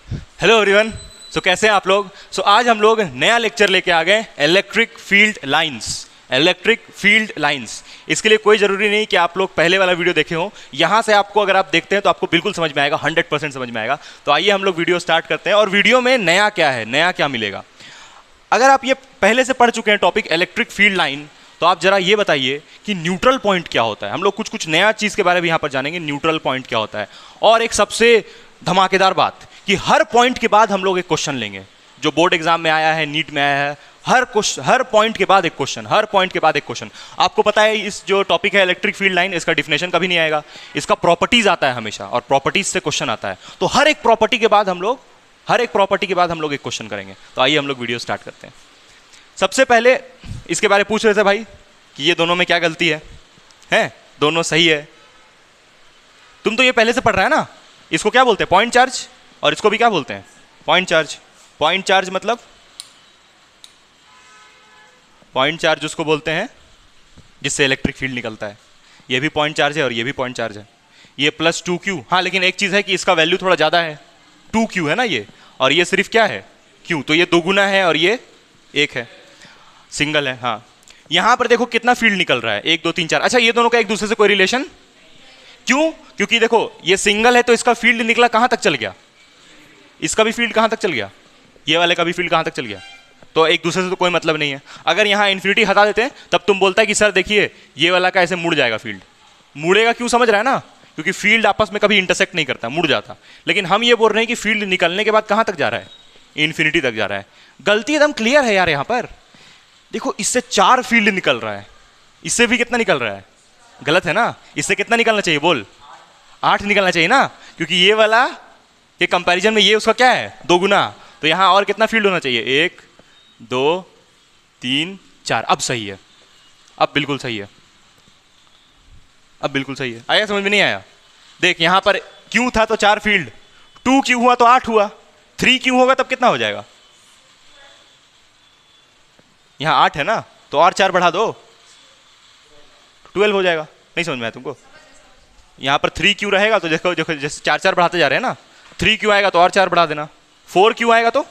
Hello everyone. सो कैसे हैं आप लोग? आज हम लोग नया लेक्चर लेके आ गए, electric field lines. Electric field lines, इसके लिए कोई ज़रूरी नहीं कि आप लोग पहले वाला वीडियो देखे हो। यहाँ से आपको अगर आप देखते हैं तो आपको बिल्कुल समझ में आएगा, 100% समझ में आएगा। तो आइए हम लोग वीडियो स्टार्ट करते हैं। और वीडियो में नया क्या है, नया क्या मिलेगा। अगर आप ये पहले से पढ़ चुके हैं टॉपिक इलेक्ट्रिक फील्ड लाइन, तो आप जरा ये बताइए कि न्यूट्रल पॉइंट क्या होता है। हम लोग कुछ कुछ नया चीज़ के बारे में यहाँ पर जानेंगे, न्यूट्रल पॉइंट क्या होता है। और एक सबसे धमाकेदार बात कि हर पॉइंट के बाद हम लोग एक क्वेश्चन लेंगे, जो बोर्ड एग्जाम में आया है, नीट में आया है। हर पॉइंट के बाद एक क्वेश्चन, हर पॉइंट के बाद एक क्वेश्चन। आपको पता है इस जो टॉपिक है इलेक्ट्रिक फील्ड लाइन, इसका डिफिनेशन कभी नहीं आएगा, इसका प्रॉपर्टीज आता है हमेशा, और प्रॉपर्टीज से क्वेश्चन आता है। तो हर एक प्रॉपर्टी के बाद हम लोग एक क्वेश्चन करेंगे। तो आइए हम लोग वीडियो स्टार्ट करते हैं। सबसे पहले इसके बारे में पूछ रहे थे भाई कि ये दोनों में क्या गलती है? दोनों सही है। तुम तो ये पहले से पढ़ रहा है ना। इसको क्या बोलते हैं? Point charge. और इसको भी क्या बोलते हैं? Point charge. पॉइंट चार्ज मतलब पॉइंट चार्ज उसको बोलते हैं जिससे इलेक्ट्रिक फील्ड निकलता है। ये भी पॉइंट चार्ज है और ये भी पॉइंट चार्ज है। ये प्लस 2q। हाँ, लेकिन एक चीज़ है कि इसका वैल्यू थोड़ा ज़्यादा है, 2q है ना ये, और ये सिर्फ क्या है? q। तो ये 2 गुना है और ये 1 है, सिंगल है। हाँ, यहाँ पर देखो कितना फील्ड निकल रहा है, 1 2 3 4। अच्छा, ये दोनों का एक दूसरे से कोई रिलेशन? क्यों? क्योंकि देखो ये सिंगल है तो इसका फील्ड निकला कहाँ तक चल गया, इसका भी फील्ड कहाँ तक चल गया, ये वाले का भी फील्ड कहाँ तक चल गया। तो एक दूसरे से तो कोई मतलब नहीं है। अगर यहाँ इन्फिनिटी हटा देते हैं तब तुम बोलता है कि सर देखिए ये वाला का ऐसे मुड़ जाएगा फील्ड। मुड़ेगा क्यों, समझ रहा है ना? क्योंकि फील्ड आपस में कभी इंटरसेक्ट नहीं करता, मुड़ जाता। लेकिन हम ये बोल रहे हैं कि फील्ड निकलने के बाद कहाँ तक जा रहा है, इन्फिनिटी तक जा रहा है। गलती एकदम क्लियर है यार। यहाँ पर देखो, इससे 4 फील्ड निकल रहा है, इससे भी कितना निकल रहा है? गलत है ना। इससे कितना निकलना चाहिए बोल? 8 निकलना चाहिए ना, क्योंकि ये वाला के कंपैरिजन में ये उसका क्या है, 2 गुना। तो यहाँ और कितना फील्ड होना चाहिए? 1 2 3 4। अब सही है, अब बिल्कुल सही है, अब बिल्कुल सही है। आया समझ में? नहीं आया? देख, यहाँ पर क्यों था तो 4 फील्ड, 2 क्यों हुआ तो 8 हुआ, 3 क्यों होगा तब कितना हो जाएगा? यहाँ 8 है ना, तो और 4 बढ़ा दो, 12 हो जाएगा। नहीं समझ में आया तुमको? यहाँ पर 3 क्यों रहेगा तो देखो देखो, जैसे 4 4 बढ़ाते जा रहे हैं ना, 3 क्यों आएगा तो और 4 बढ़ा देना, 4 क्यों आएगा तो।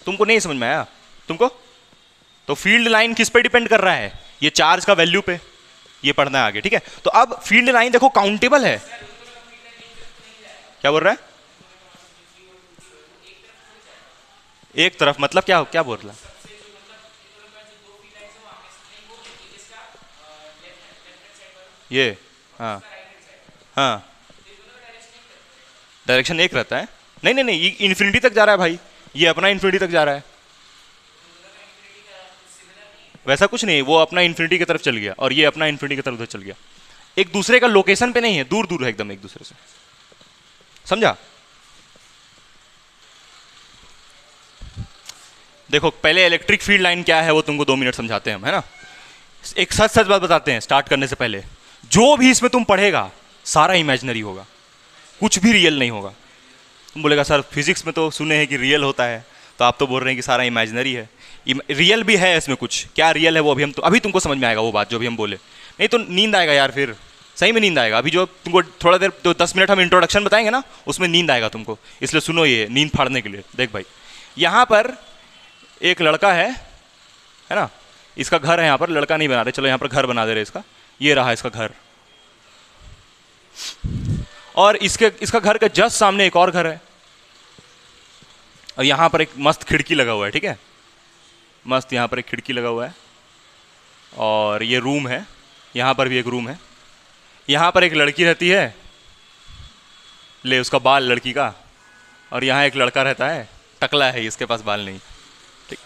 तुमको नहीं समझ में आया तुमको? तो फील्ड लाइन किस पे डिपेंड कर रहा है? ये चार्ज का वैल्यू पे। ये पढ़ना है आगे, ठीक है? तो अब फील्ड लाइन देखो काउंटेबल है। क्या बोल रहा है? एक तरफ मतलब क्या क्या बोल रहा है? ये हाँ हाँ, डायरेक्शन एक रहता है। नहीं नहीं नहीं, ये इन्फिनिटी तक जा रहा है भाई, ये अपना इन्फिनिटी तक जा रहा है। वैसा कुछ नहीं, वो अपना इन्फिनिटी की तरफ चल गया और ये अपना इन्फिनिटी की तरफ उधर चल गया। एक दूसरे का लोकेशन पे नहीं है, दूर दूर है एकदम एक दूसरे से। समझा? देखो, पहले इलेक्ट्रिक फील्ड लाइन क्या है वो तुमको 2 मिनट समझाते हैं हम, है ना। एक सच सच बात बताते हैं स्टार्ट करने से पहले, जो भी इसमें तुम पढ़ेगा सारा इमेजिनरी होगा, कुछ भी रियल नहीं होगा। तुम बोलेगा सर फिजिक्स में तो सुने हैं कि रियल होता है, तो आप तो बोल रहे हैं कि सारा इमेजिनरी है। रियल भी है इसमें कुछ, क्या रियल है वो अभी तुमको समझ में आएगा वो बात जो भी हम बोले। नहीं तो नींद आएगा यार, फिर सही में नींद आएगा। अभी जो तुमको थोड़ा देर, तो 10 मिनट हम इंट्रोडक्शन बताएंगे ना, उसमें नींद आएगा तुमको, इसलिए सुनो ये नींद फाड़ने के लिए। देख भाई, यहाँ पर एक लड़का है ना, इसका घर है। यहाँ पर लड़का नहीं बना रहे, चलो यहाँ पर घर बना दे रहे इसका। ये रहा इसका घर, और इसका घर के जस्ट सामने एक और घर है, और यहाँ पर एक मस्त खिड़की लगा हुआ है, ठीक है? मस्त यहाँ पर एक खिड़की लगा हुआ है, और ये रूम है, यहाँ पर भी एक रूम है। यहाँ पर एक लड़की रहती है, ले उसका बाल लड़की का, और यहाँ एक लड़का रहता है, टकला है, इसके पास बाल नहीं। ठीक,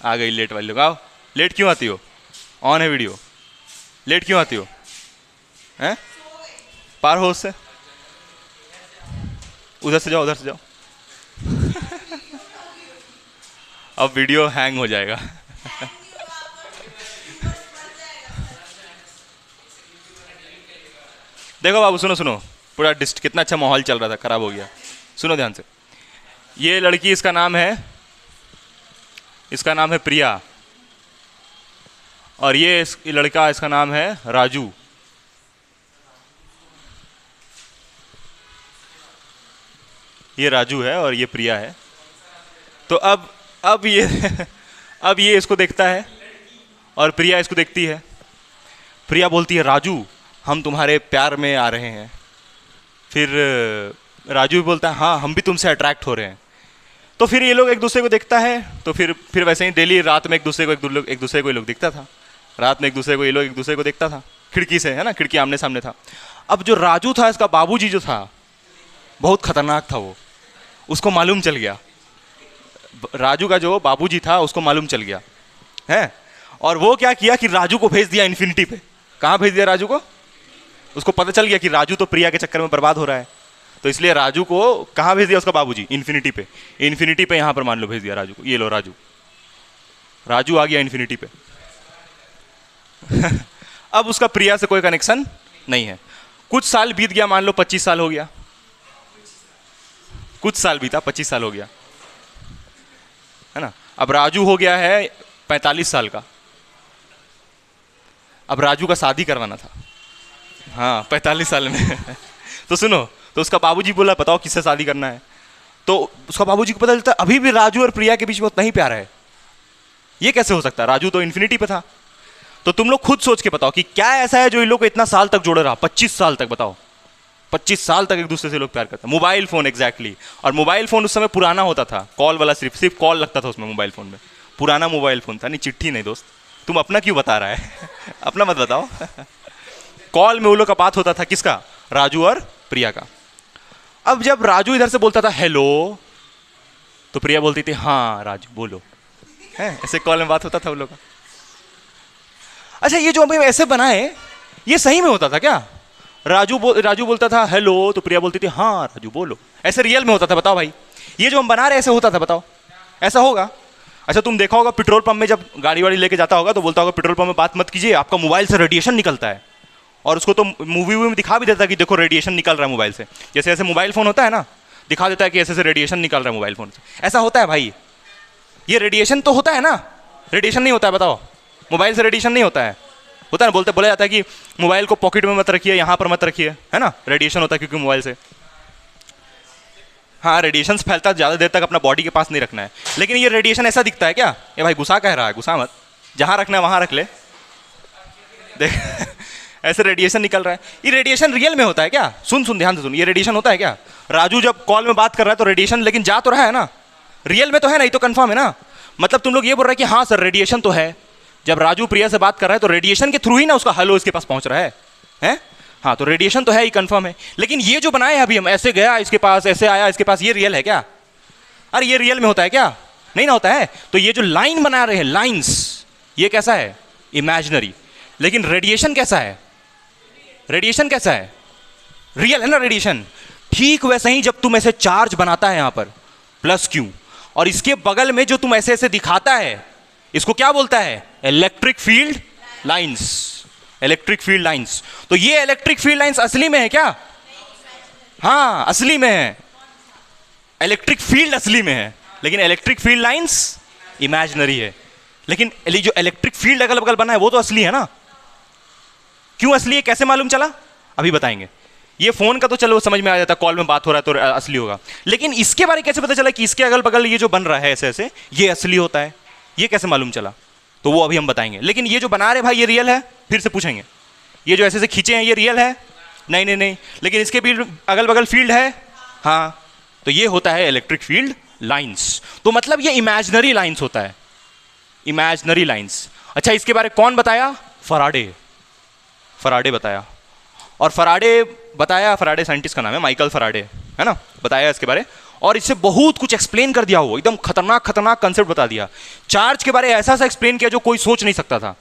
आ गई लेट वाली लोग। आओ, लेट क्यों आती हो? ऑन है वीडियो, लेट क्यों आती हो? हैं? पार हो उससे, उधर से जाओ, उधर से जाओ। अब वीडियो हैंग हो जाएगा। देखो बाबू, सुनो सुनो, पूरा कितना अच्छा माहौल चल रहा था, खराब हो गया। सुनो ध्यान से। ये लड़की, इसका नाम है प्रिया, और ये लड़का, इसका नाम है राजू। ये राजू है और ये प्रिया है। तो अब ये अब ये इसको देखता है और प्रिया इसको देखती है। प्रिया बोलती है राजू हम तुम्हारे प्यार में आ रहे हैं। फिर राजू भी बोलता है हाँ हम भी तुमसे अट्रैक्ट हो रहे हैं। तो फिर ये लोग एक दूसरे को देखता है। तो फिर वैसे ही डेली रात में एक दूसरे को ये लोग दिखता था। रात में ये लोग एक दूसरे को देखता था खिड़की से, है ना, खिड़की आमने सामने था। अब जो राजू था इसका बाबूजी जो था बहुत खतरनाक था। वो उसको मालूम चल गया, राजू का जो बाबूजी था उसको मालूम चल गया है। और वो क्या किया कि राजू को भेज दिया इन्फिनिटी पे। कहाँ भेज दिया राजू को? उसको पता चल गया कि राजू तो प्रिया के चक्कर में बर्बाद हो रहा है, तो इसलिए राजू को कहाँ भेज दिया उसका बाबूजी? इन्फिनिटी पे। इन्फिनिटी पे यहाँ पर मान लो भेज दिया राजू को। ये लो राजू आ गया इन्फिनिटी पे। अब उसका प्रिया से कोई कनेक्शन नहीं है। कुछ साल बीत गया, मान लो 25 साल हो गया। कुछ साल बीता, 25 साल हो गया, है ना। अब राजू हो गया है 45 साल का। अब राजू का शादी करवाना था, हाँ 45 साल में। तो सुनो, तो उसका बाबूजी बोला बताओ किससे शादी करना है। तो उसका बाबूजी को पता चलता है अभी भी राजू और प्रिया के बीच में उतना ही प्यार है। ये कैसे हो सकता है? राजू तो इन्फिनिटी पे था। तो तुम लोग खुद सोच के बताओ कि क्या ऐसा है जो इन लोग को इतना साल तक जोड़े रहा, 25 साल तक। बताओ 25 साल तक एक दूसरे से लोग प्यार करते हैं। Mobile phone, exactly. और मोबाइल फोन उस समय पुराना होता था, कॉल वाला, सिर्फ कॉल लगता था उसमें मोबाइल फोन में। पुराना मोबाइल फोन था, नहीं चिट्ठी नहीं। दोस्त तुम अपना क्यों बता रहा है? अपना मत बताओ। कॉल में वो लोग का बात होता था, किसका? राजू और प्रिया का। अब जब राजू इधर से बोलता था हेलो, तो प्रिया बोलती थी हाँ राजू बोलो, है। ऐसे कॉल में बात होता था उन लोग का। अच्छा, ये जो हम ऐसे बनाए ये सही में होता था क्या? राजू बोलता था हेलो, तो प्रिया बोलती थी हाँ राजू बोलो। ऐसे रियल में होता था? बताओ भाई, ये जो हम बना रहे ऐसे होता था? बताओ ऐसा होगा? अच्छा, तुम देखा होगा पेट्रोल पंप में जब गाड़ी वाड़ी लेके जाता होगा तो बोलता होगा पेट्रोल पंप में बात मत कीजिए, आपका मोबाइल से रेडिएशन निकलता है। और उसको तो मूवी में दिखा भी देता है कि देखो रेडिएशन निकल रहा है मोबाइल से। जैसे ऐसे मोबाइल फोन होता है ना, दिखा देता है कि ऐसे ऐसे रेडिएशन निकल रहा है मोबाइल फोन से। ऐसा होता है भाई? ये रेडिएशन तो होता है ना? रेडिएशन नहीं होता है? बताओ, मोबाइल से रेडिएशन नहीं होता है? होता है ना, बोला जाता है कि मोबाइल को पॉकेट में मत रखिए, यहाँ पर मत रखिए, है ना। रेडिएशन होता है क्योंकि मोबाइल से, हाँ रेडिएशन फैलता है, ज़्यादा देर तक अपना बॉडी के पास नहीं रखना है। लेकिन ये रेडिएशन ऐसा दिखता है क्या? ये भाई गुस्सा कह रहा है, गुस्सा मत, जहाँ रखना है वहाँ रख ले। देख ऐसे रेडिएशन निकल रहा है। ये रेडिएशन रियल में होता है क्या? सुन ध्यान से सुन, ये रेडिएशन होता है क्या? राजू जब कॉल में बात कर रहा है तो रेडिएशन लेकिन जा तो रहा है ना, रियल में तो है ना, ये तो कंफर्म है ना। मतलब तुम लोग ये बोल रहे हैं कि हाँ सर रेडिएशन तो है। जब राजू प्रिया से बात कर रहा है तो रेडिएशन के थ्रू ही ना उसका हेलो इसके पास पहुंच रहा है? हाँ, तो रेडिएशन तो है ही, कंफर्म है। लेकिन ये जो बनाए अभी हम, ऐसे गया इसके पास, ऐसे आया इसके पास, ये रियल है क्या? अरे ये रियल में होता है क्या? नहीं ना होता है। तो ये जो लाइन बना रहे हैं, लाइंस, ये कैसा है? इमेजिनरी। लेकिन रेडिएशन कैसा है? रेडिएशन कैसा है? रियल है ना रेडिएशन। ठीक वैसे ही जब तुम ऐसे चार्ज बनाता है यहां पर प्लस क्यू, और इसके बगल में जो तुम ऐसे ऐसे दिखाता है, इसको क्या बोलता है? Electric field lines. Electric field lines. तो ये इलेक्ट्रिक फील्ड लाइंस असली में है क्या? हाँ असली में है। इलेक्ट्रिक फील्ड असली में है, लेकिन इलेक्ट्रिक फील्ड लाइंस इमेजिनरी है। लेकिन जो इलेक्ट्रिक फील्ड अगल बगल बना है वो तो असली है ना। क्यों असली है, कैसे मालूम चला? अभी बताएंगे। ये फोन का तो चलो समझ में आ जाता, कॉल में बात हो रहा है तो असली होगा। लेकिन इसके बारे में कैसे पता चला कि इसके अगल बगल ये जो बन रहा है ऐसे ऐसे ये असली होता है? ये कैसे मालूम चला? तो वो अभी हम बताएंगे। लेकिन ये जो बना रहे भाई ये रियल है? फिर से पूछेंगे, ये जो ऐसे ऐसे खींचे हैं ये रियल है? नहीं नहीं नहीं। लेकिन इसके भी अगल बगल फील्ड है? हाँ, तो ये होता है इलेक्ट्रिक फील्ड लाइंस। तो मतलब ये इमेजिनरी लाइंस होता है, इमेजिनरी लाइंस। अच्छा, इसके बारे में कौन बताया? फराडे बताया। और फराडे साइंटिस्ट का नाम है, माइकल फराडे, है ना, बताया इसके बारे। और इससे बहुत कुछ एक्सप्लेन कर दिया, वो एकदम खतरनाक कंसेप्ट बता दिया। चार्ज के बारे में ऐसा एक्सप्लेन किया जो कोई सोच नहीं सकता था,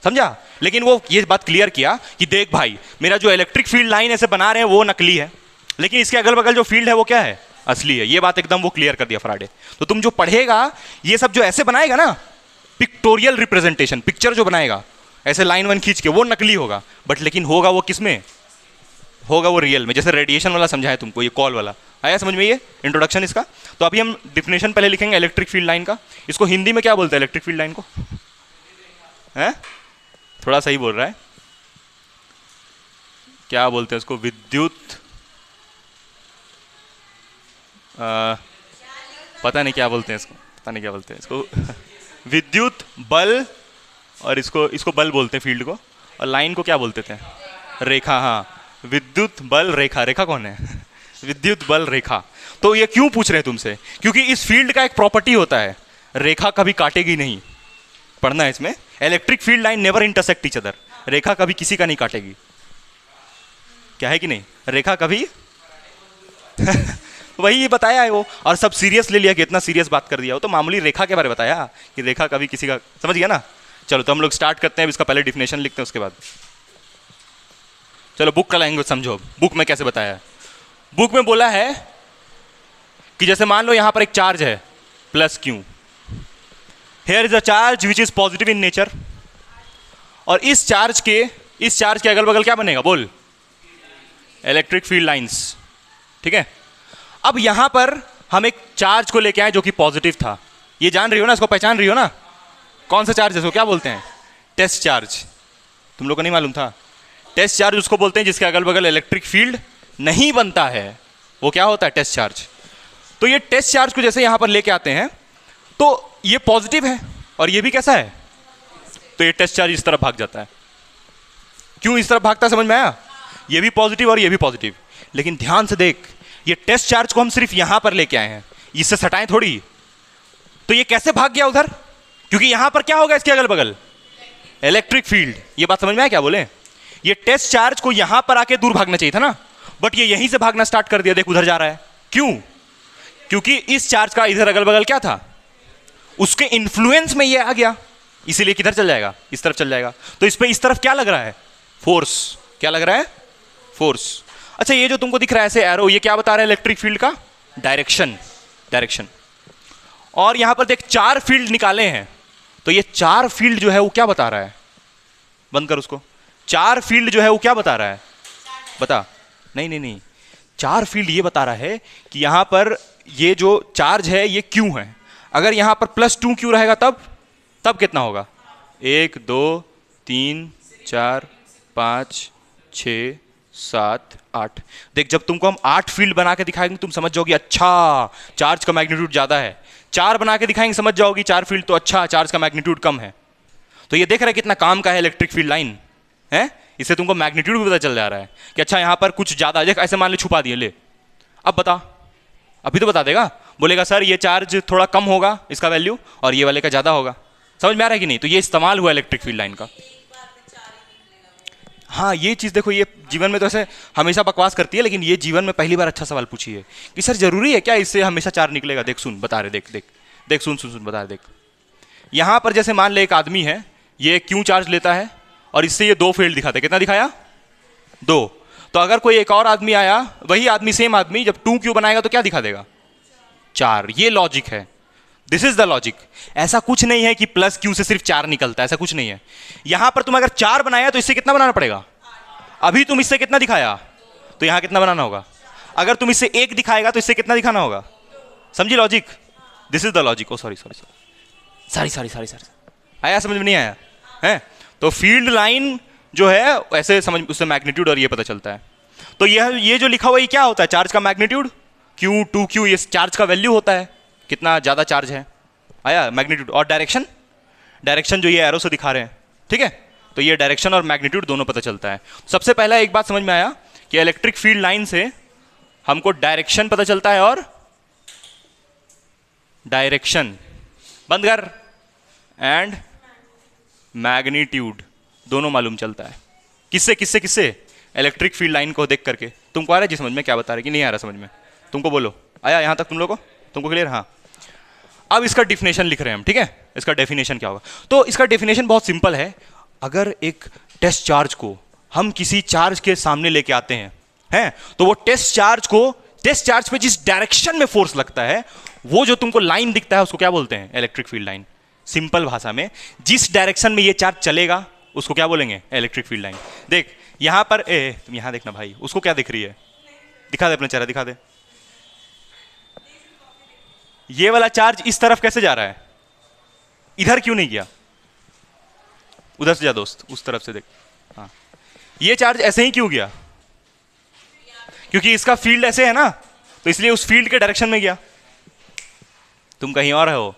समझा। लेकिन वो ये बात क्लियर किया कि देख भाई, मेरा जो इलेक्ट्रिक फील्ड लाइन ऐसे बना रहे हैं वो नकली है, लेकिन इसके अगल बगल जो फील्ड है वो क्या है? असली है। ये बात एकदम वो क्लियर कर दिया फराडे। तो तुम जो पढ़ेगा ये सब जो ऐसे बनाएगा ना, पिक्टोरियल रिप्रेजेंटेशन, पिक्चर जो बनाएगा ऐसे लाइन वन खींच के, वो नकली होगा। बट लेकिन होगा वो किस में? होगा वो रियल में। जैसे रेडिएशन वाला समझाया तुमको, ये कॉल वाला आया समझ में? ये इंट्रोडक्शन इसका। तो अभी हम डिफिनेशन पहले लिखेंगे इलेक्ट्रिक फील्ड लाइन का। इसको हिंदी में क्या बोलते हैं इलेक्ट्रिक फील्ड लाइन को? है थोड़ा सही बोल रहा है, क्या बोलते हैं उसको? विद्युत पता नहीं क्या बोलते हैं इसको, पता नहीं क्या बोलते हैं इसको विद्युत बल, और इसको इसको बल बोलते हैं फील्ड को, और लाइन को क्या बोलते थे? रेखा। हाँ, विद्युत बल रेखा। रेखा कौन है? विद्युत बल रेखा। तो ये क्यों पूछ रहे हैं तुमसे? क्योंकि इस फील्ड का एक प्रॉपर्टी होता है, रेखा कभी काटेगी नहीं। पढ़ना है इसमें, electric field line never intersect each other. रेखा कभी किसी का नहीं काटेगी, क्या है कि नहीं? रेखा कभी वही बताया है वो, और सब सीरियस ले लिया कि इतना सीरियस बात कर दिया। वो तो मामूली रेखा के बारे में बताया कि रेखा कभी किसी का, समझ गया ना? चलो तो हम लोग स्टार्ट करते हैं, इसका पहले डिफिनेशन लिखते हैं, उसके बाद चलो बुक का लैंग्वेज समझो। बुक में कैसे बताया है? बुक में बोला है कि जैसे मान लो यहां पर एक चार्ज है plus Q, here is a charge which is positive in nature, और इस चार्ज के अगल बगल क्या बनेगा? बोल, इलेक्ट्रिक फील्ड लाइंस। ठीक है, अब यहां पर हम एक चार्ज को लेके आए जो कि पॉजिटिव था। ये जान रही हो ना, इसको पहचान रही हो ना? कौन सा चार्ज है इसको क्या बोलते हैं? Test charge. तुम लोग को नहीं मालूम था? टेस्ट चार्ज उसको बोलते हैं जिसके अगल बगल इलेक्ट्रिक फील्ड नहीं बनता है, वो क्या होता है? Test charge. तो ये टेस्ट चार्ज को जैसे यहां पर लेके आते हैं तो ये पॉजिटिव है और ये भी कैसा है? तो ये टेस्ट चार्ज इस तरफ भाग जाता है। क्यों इस तरफ भागता है? समझ में आया? ये भी पॉजिटिव और ये भी पॉजिटिव। लेकिन ध्यान से देख, ये टेस्ट चार्ज को हम सिर्फ यहां पर लेके आए हैं, इससे सटाएं थोड़ी। तो ये कैसे भाग गया उधर? क्योंकि यहां पर क्या होगा इसके अगल बगल? Electric field. ये बात समझ में आया क्या बोले? ये टेस्ट चार्ज को यहां पर आके दूर भागना चाहिए था ना, बट ये यहीं से भागना स्टार्ट कर दिया। देख उधर जा रहा है। क्यों? क्योंकि इस चार्ज का इधर अगल बगल क्या था? उसके इन्फ्लुएंस में ये आ गया, इसीलिए किधर चल जाएगा? इस तरफ चल जाएगा। तो इस पे इस तरफ क्या लग रहा है? फोर्स। क्या लग रहा है? फोर्स। अच्छा, ये जो तुमको दिख रहा है ऐसे एरो, ये क्या बता रहा है? इलेक्ट्रिक फील्ड का डायरेक्शन। डायरेक्शन। और यहां पर देख 4 फील्ड निकाले हैं, तो ये 4 फील्ड जो है वो क्या बता रहा है? बंद कर उसको। 4 फील्ड जो है वो क्या बता रहा है? बता। नहीं नहीं नहीं, 4 फील्ड ये बता रहा है कि यहां पर ये जो चार्ज है ये क्यू है। अगर यहां पर +2 क्यू रहेगा तब कितना होगा? 1 2 3 4 5 6 7 8। देख, जब तुमको हम 8 फील्ड बना के दिखाएंगे तुम समझ जाओगी अच्छा चार्ज का मैग्नीट्यूड ज्यादा है। 4 बना के दिखाएंगे समझ जाओगी 4 फील्ड तो अच्छा चार्ज का मैग्नीट्यूड कम है। तो ये देख रहा है कितना काम का है इलेक्ट्रिक फील्ड लाइन है। इससे तुमको मैग्नीट्यूड भी पता चल जा रहा है कि अच्छा यहां पर कुछ ज्यादा। देख ऐसे मान ले छुपा दिए, ले अब बता। अभी तो बता देगा, बोलेगा सर ये चार्ज थोड़ा कम होगा इसका वैल्यू और ये वाले का ज्यादा होगा। समझ में आ रहा है कि नहीं? तो ये इस्तेमाल हुआ इलेक्ट्रिक फील्ड लाइन का। हाँ, ये चीज देखो, ये जीवन में तो ऐसे हमेशा बकवास करती है, लेकिन ये जीवन में पहली बार अच्छा सवाल पूछी है कि सर जरूरी है क्या इससे हमेशा 4 निकलेगा? देख सुन बता रहे, देख देख देख सुन सुन सुन बता रहे। देख यहां पर जैसे मान ले एक आदमी है, ये क्यू चार्ज लेता है और इससे ये 2 फील्ड दिखाता है। कितना दिखाया? 2। तो अगर कोई एक और आदमी आया, वही आदमी सेम आदमी जब 2 क्यू बनाएगा तो क्या दिखा देगा? 4। ये लॉजिक है, दिस इज द लॉजिक। ऐसा कुछ नहीं है कि प्लस क्यू से सिर्फ 4 निकलता है, ऐसा कुछ नहीं है। यहां पर तुम अगर 4 बनाया तो इससे कितना बनाना पड़ेगा? अभी तुम इससे कितना दिखाया तो यहां कितना बनाना होगा? अगर तुम इससे 1 दिखाएगा तो इससे कितना दिखाना होगा? समझी logic? This is the logic. Oh sorry sorry sorry sorry sorry sorry, आया समझ में? नहीं आया है? तो फील्ड लाइन जो है ऐसे समझ, उससे मैग्नीट्यूड और ये पता चलता है। तो ये जो लिखा हुआ ये क्या होता है? चार्ज का मैग्नीट्यूड Q 2Q, ये चार्ज का वैल्यू होता है, कितना ज्यादा चार्ज है। आया मैग्नीट्यूड। और डायरेक्शन, डायरेक्शन जो ये एरो से दिखा रहे हैं, ठीक है? तो ये डायरेक्शन और मैग्नीट्यूड दोनों पता चलता है। सबसे पहला एक बात समझ में आया कि इलेक्ट्रिक फील्ड लाइन से हमको डायरेक्शन पता चलता है और डायरेक्शन बंद कर एंड मैग्नीट्यूड दोनों मालूम चलता है। किससे किससे किससे? इलेक्ट्रिक फील्ड लाइन को देख करके। तुमको आ रहा है जी समझ में क्या बता रहे कि नहीं आ रहा समझ में? तुमको बोलो, आया यहां तक तुम लोगों को? तुमको क्लियर? हाँ। अब इसका डिफिनेशन लिख रहे हैं हम, ठीक है? इसका डेफिनेशन क्या होगा? तो इसका डेफिनेशन बहुत सिंपल है। अगर एक टेस्ट चार्ज को हम किसी चार्ज के सामने लेके आते हैं तो वो टेस्ट चार्ज पे जिस डायरेक्शन में फोर्स लगता है, वो जो तुमको लाइन दिखता है उसको क्या बोलते हैं? Electric field line. सिंपल भाषा में जिस डायरेक्शन में ये चार्ज चलेगा उसको क्या बोलेंगे? Electric field line. देख यहां पर तुम यहां देखना भाई, उसको क्या दिख रही है? दिखा दे अपना चेहरा, दिखा दे। ये वाला चार्ज इस तरफ कैसे जा रहा है? इधर क्यों नहीं गया? उधर से जा दोस्त, उस तरफ से देख। हाँ, ये चार्ज ऐसे ही क्यों गया? क्योंकि इसका फील्ड ऐसे है ना, तो इसलिए उस फील्ड के डायरेक्शन में गया। तुम कहीं और हो।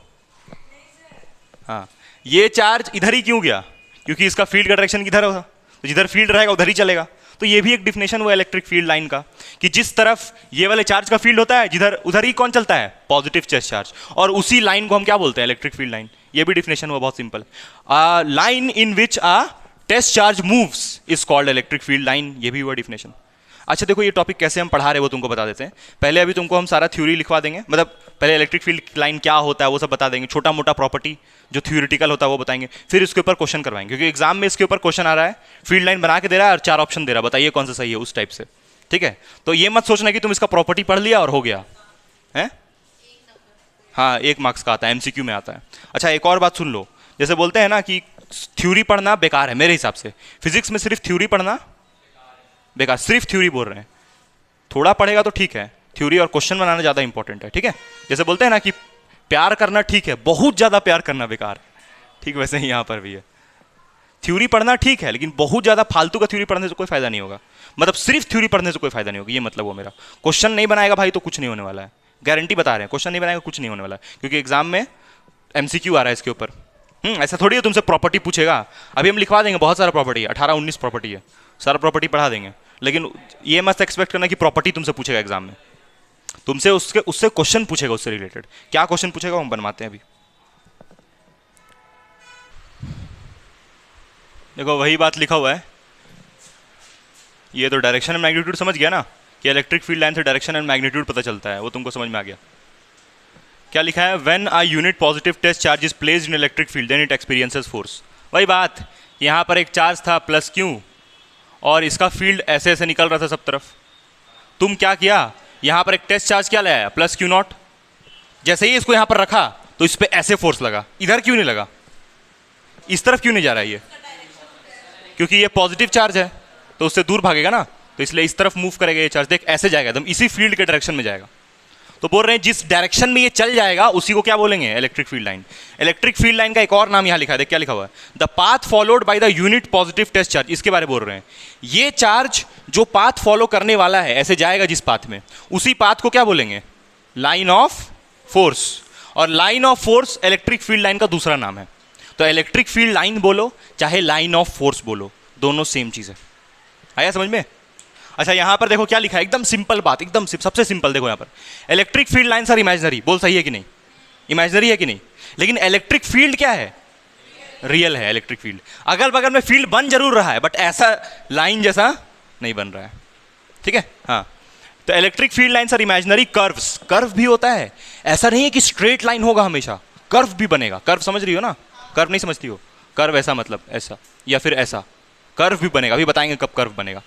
हाँ, ये चार्ज इधर ही क्यों गया? क्योंकि इसका फील्ड का डायरेक्शन किधर होगा, तो जिधर फील्ड रहेगा उधर ही चलेगा। तो ये भी एक डिफिनेशन हुआ इलेक्ट्रिक फील्ड लाइन का, कि जिस तरफ ये वाले चार्ज का फील्ड होता है जिधर उधर ही कौन चलता है, पॉजिटिव चार्ज, और उसी लाइन को हम क्या बोलते हैं, इलेक्ट्रिक फील्ड लाइन। ये भी डिफिनेशन हुआ, बहुत simple. Line in which a test charge moves is called electric field line, ये भी हुआ डिफिनेशन। अच्छा देखो, ये टॉपिक कैसे हम पढ़ा रहे हैं वो तुमको बता देते हैं। पहले अभी तुमको हम सारा थ्योरी लिखवा देंगे, मतलब पहले इलेक्ट्रिक फील्ड लाइन क्या होता है वो सब बता देंगे, छोटा मोटा प्रॉपर्टी जो थ्योरेटिकल होता है वो बताएंगे, फिर इसके ऊपर क्वेश्चन करवाएंगे, क्योंकि एग्जाम में इसके ऊपर क्वेश्चन आ रहा है, फील्ड लाइन बना के दे रहा है और 4 ऑप्शन दे रहा है, बताइए कौन सा सही है, उस टाइप से। ठीक है, तो ये मत सोचना कि तुम इसका प्रॉपर्टी पढ़ लिया और हो गया है। हाँ, 1 मार्क्स का आता है, एमसीक्यू में आता है। अच्छा एक और बात सुन लो, जैसे बोलते हैं ना कि थ्योरी पढ़ना बेकार है, मेरे हिसाब से फिजिक्स में सिर्फ थ्योरी पढ़ना बेकार, सिर्फ थ्योरी बोल रहे हैं। थोड़ा पढ़ेगा तो ठीक है, थ्योरी और क्वेश्चन बनाना ज़्यादा इंपॉर्टेंट है। ठीक है, जैसे बोलते हैं ना कि प्यार करना ठीक है, बहुत ज़्यादा प्यार करना बेकार है, ठीक वैसे ही यहाँ पर भी है। थ्योरी पढ़ना ठीक है, लेकिन बहुत ज़्यादा फालतू का थ्योरी पढ़ने से कोई फायदा नहीं होगा, मतलब सिर्फ थ्योरी पढ़ने से कोई फायदा नहीं होगा, ये मतलब वो मेरा। क्वेश्चन नहीं बनाएगा भाई तो कुछ नहीं होने वाला है, गारंटी बता रहे हैं, क्वेश्चन नहीं बनाएगा कुछ नहीं होने वाला है, क्योंकि एग्जाम में एमसीक्यू आ रहा है इसके ऊपर। ऐसा थोड़ी है तुमसे प्रॉपर्टी पूछेगा, अभी हम लिखवा देंगे बहुत सारा प्रॉपर्टी है, 18-19 प्रॉपर्टी है, सारा प्रॉपर्टी पढ़ा देंगे, लेकिन ये मत एक्सपेक्ट करना कि प्रॉपर्टी तुमसे पूछेगा एग्जाम में, तुमसे उससे क्वेश्चन पूछेगा, उससे रिलेटेड क्या क्वेश्चन पूछेगा हम बनवाते हैं अभी। देखो वही बात लिखा हुआ है, ये तो डायरेक्शन एंड मैग्नीट्यूड समझ गया ना, कि इलेक्ट्रिक फील्ड लाइन से डायरेक्शन एंड मैग्नीट्यूड पता चलता है, वो तुमको समझ में आ गया। क्या लिखा है, when a unit positive test charge is placed in electric field then it experiences force. वही बात, यहाँ पर एक चार्ज था प्लस क्यू, और इसका फील्ड ऐसे ऐसे निकल रहा था सब तरफ। तुम क्या किया, यहाँ पर एक टेस्ट चार्ज क्या लाया, प्लस क्यू नॉट, जैसे ही इसको यहाँ पर रखा तो इस पर ऐसे फोर्स लगा, इधर क्यों नहीं लगा, इस तरफ क्यों नहीं जा रहा है ये, क्योंकि ये पॉजिटिव चार्ज है तो उससे दूर भागेगा ना, तो इसलिए इस तरफ मूव करेगा ये चार्ज, देख ऐसे जाएगा एकदम इसी फील्ड के डायरेक्शन में जाएगा। तो बोल रहे हैं जिस डायरेक्शन में ये चल जाएगा उसी को क्या बोलेंगे, electric field line. Electric field line का एक और नाम यहाँ लिखा है, देख क्या लिखा हुआ है, the path followed by the unit positive test charge, इसके बारे में बोल रहे हैं। ये चार्ज जो पाथ फॉलो करने वाला है, ऐसे जाएगा जिस पाथ में, उसी पाथ को क्या बोलेंगे, लाइन ऑफ फोर्स। और line of force electric field line का दूसरा नाम है। तो इलेक्ट्रिक फील्ड लाइन बोलो चाहे लाइन ऑफ फोर्स बोलो, दोनों सेम चीज है। आया समझ में? अच्छा यहाँ पर देखो क्या लिखा है, एकदम सिंपल बात, एकदम सबसे सिंपल। देखो यहाँ पर electric field lines are imaginary, बोल सही है कि नहीं, इमेजिनरी है कि नहीं, लेकिन इलेक्ट्रिक फील्ड क्या है, रियल है। इलेक्ट्रिक फील्ड अगल बगल में फील्ड बन जरूर रहा है, बट ऐसा लाइन जैसा नहीं बन रहा है। ठीक है, हाँ। तो electric field lines are imaginary curves, curve भी होता है, ऐसा नहीं है कि स्ट्रेट लाइन होगा हमेशा, कर्व भी बनेगा। कर्व समझ रही हो ना, कर्व नहीं समझती हो, कर्व ऐसा मतलब ऐसा या फिर ऐसा, कर्व भी बनेगा, अभी बताएंगे कब कर्व बनेगा।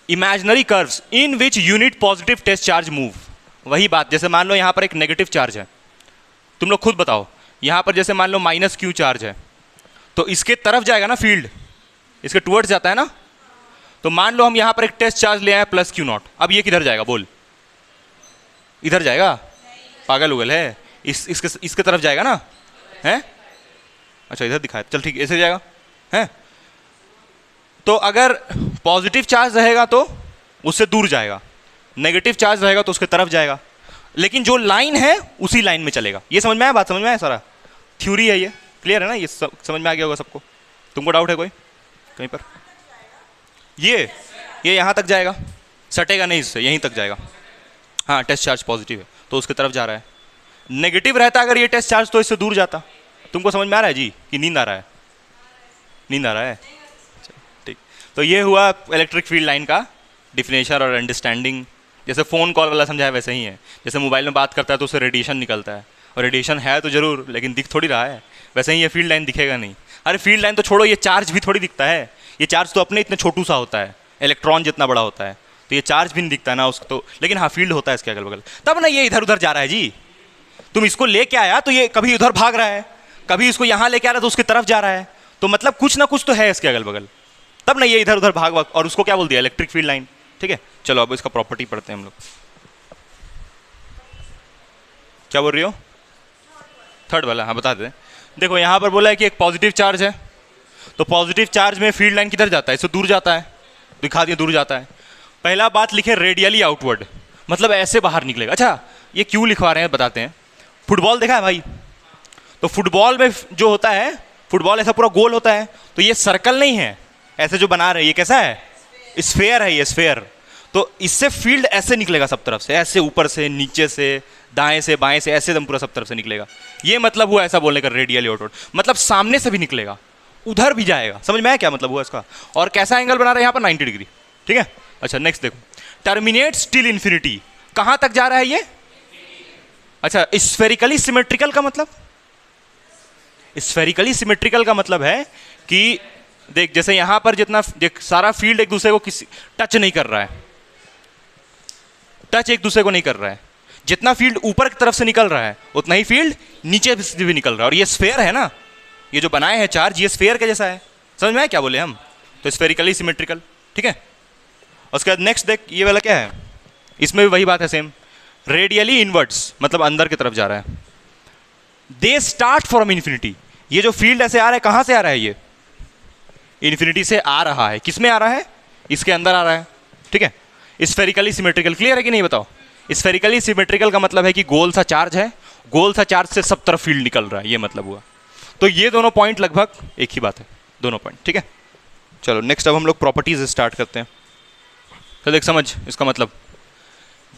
Imaginary curves in which unit positive test charge move, वही बात, जैसे मान लो यहाँ पर एक नेगेटिव चार्ज है, तुम लोग खुद बताओ, यहाँ पर जैसे मान लो माइनस क्यू चार्ज है, तो इसके तरफ जाएगा ना फील्ड, इसके टुवर्ड्स जाता है ना। तो मान लो हम यहाँ पर एक टेस्ट चार्ज ले आए प्लस क्यू नॉट, अब ये किधर जाएगा बोल, इधर जाएगा, पागल उगल है, इसके तरफ जाएगा ना, है? अच्छा इधर दिखाया, चल ठीक, ऐसे जाएगा, है? तो अगर पॉजिटिव चार्ज रहेगा तो उससे दूर जाएगा, नेगेटिव चार्ज रहेगा तो उसके तरफ जाएगा, लेकिन जो लाइन है उसी लाइन में चलेगा। ये समझ में आया, बात समझ में आया, सारा थ्योरी है ये, क्लियर है ना, ये समझ में आ गया होगा सबको। तुमको डाउट है कोई कहीं पर? ये यहाँ तक जाएगा, सटेगा नहीं इससे, यहीं तक जाएगा। हाँ, टेस्ट चार्ज पॉजिटिव है तो उसके तरफ जा रहा है, नेगेटिव रहता अगर ये टेस्ट चार्ज तो इससे दूर जाता। तुमको समझ में आ रहा है जी कि नींद आ रहा है? नींद आ रहा है, ठीक। तो ये हुआ इलेक्ट्रिक फील्ड लाइन का डिफिनेशन और अंडरस्टैंडिंग। जैसे फ़ोन कॉल वाला समझाया वैसे ही है, जैसे मोबाइल में बात करता है तो उससे रेडिएशन निकलता है, और रेडिएशन है तो जरूर, लेकिन दिख थोड़ी रहा है, वैसे ही ये फील्ड लाइन दिखेगा नहीं। अरे फील्ड लाइन तो छोड़ो, ये चार्ज भी थोड़ी दिखता है, ये चार्ज तो अपने इतने छोटू सा होता है, इलेक्ट्रॉन जितना बड़ा होता है, तो ये चार्ज भी नहीं दिखता ना उसको तो, लेकिन हाँ फील्ड होता है इसके अगल बगल, तब ना ये इधर उधर जा रहा है जी। तुम इसको लेके आया तो ये कभी उधर भाग रहा है, कभी इसको यहाँ लेके आ रहा है तो उसकी तरफ जा रहा है, तो मतलब कुछ ना कुछ तो है इसके अगल बगल, तब ना ये इधर उधर भाग, और उसको क्या बोल दिया, इलेक्ट्रिक फील्ड लाइन। ठीक है, चलो अब इसका प्रॉपर्टी पढ़ते हैं हम लोग। क्या बोल रही हो? थर्ड वाला, हाँ बता दे। देखो यहाँ पर बोला है कि एक पॉजिटिव चार्ज है, तो पॉजिटिव चार्ज में फील्ड लाइन किधर जाता है, इससे दूर जाता है, दिखा दिया दूर जाता है। पहला बात लिखे रेडियली आउटवर्ड, मतलब ऐसे बाहर निकलेगा। अच्छा ये क्यों लिखवा रहे हैं बताते हैं। फुटबॉल देखा है भाई, तो फुटबॉल में जो होता है, फुटबॉल ऐसा पूरा गोल होता है, तो ये सर्कल नहीं है ऐसे जो बना रहे हैं, ये कैसा है, स्फेयर है ये, स्फेयर। तो इससे फील्ड ऐसे निकलेगा सब तरफ से, ऐसे ऊपर से नीचे से दाएं से बाएं से, ऐसे एकदम पूरा सब तरफ से निकलेगा। ये मतलब हुआ ऐसा बोलने का रेडियली आउटवर्ड, मतलब सामने से भी निकलेगा, उधर भी जाएगा। समझ में आया क्या मतलब हुआ इसका। और कैसा एंगल बना रहे हैं यहाँ पर, 90 डिग्री। ठीक है। अच्छा नेक्स्ट देखो, टर्मिनेट्स टिल इंफिनिटी, कहां तक जा रहा है ये। अच्छा स्फेरिकली सिमेट्रिकल का मतलब, स्फेरिकली सिमेट्रिकल का मतलब है कि देख जैसे यहां पर जितना देख सारा फील्ड एक दूसरे को किसी टच नहीं कर रहा है, टच एक दूसरे को नहीं कर रहा है। जितना फील्ड ऊपर की तरफ से निकल रहा है उतना ही फील्ड नीचे से भी निकल रहा है। और ये स्फेयर है ना, ये जो बनाए हैं चार्ज, ये स्फेयर के जैसा है। समझ में आया क्या बोले हम, तो स्फेरिकली सिमेट्रिकल। ठीक है। उसके बाद नेक्स्ट देख, ये वाला क्या है, इसमें भी वही बात है सेम, रेडियली इनवर्ट्स मतलब अंदर की तरफ जा रहा है। दे स्टार्ट फ्रॉम इन्फिनिटी, ये जो फील्ड ऐसे आ रहा है कहां से आ रहा है, ये इन्फिनिटी से आ रहा है। किस में आ रहा है, इसके अंदर आ रहा है। ठीक है। स्फेरिकली सिमेट्रिकल, क्लियर है कि नहीं बताओ। स्फेरिकली सिमेट्रिकल का मतलब है कि गोल सा चार्ज है, गोल सा चार्ज से सब तरफ फील्ड निकल रहा है, ये मतलब हुआ। तो ये दोनों पॉइंट लगभग एक ही बात है, दोनों पॉइंट। ठीक है। चलो नेक्स्ट अब हम लोग प्रॉपर्टीज स्टार्ट करते हैं। तो देख समझ इसका मतलब,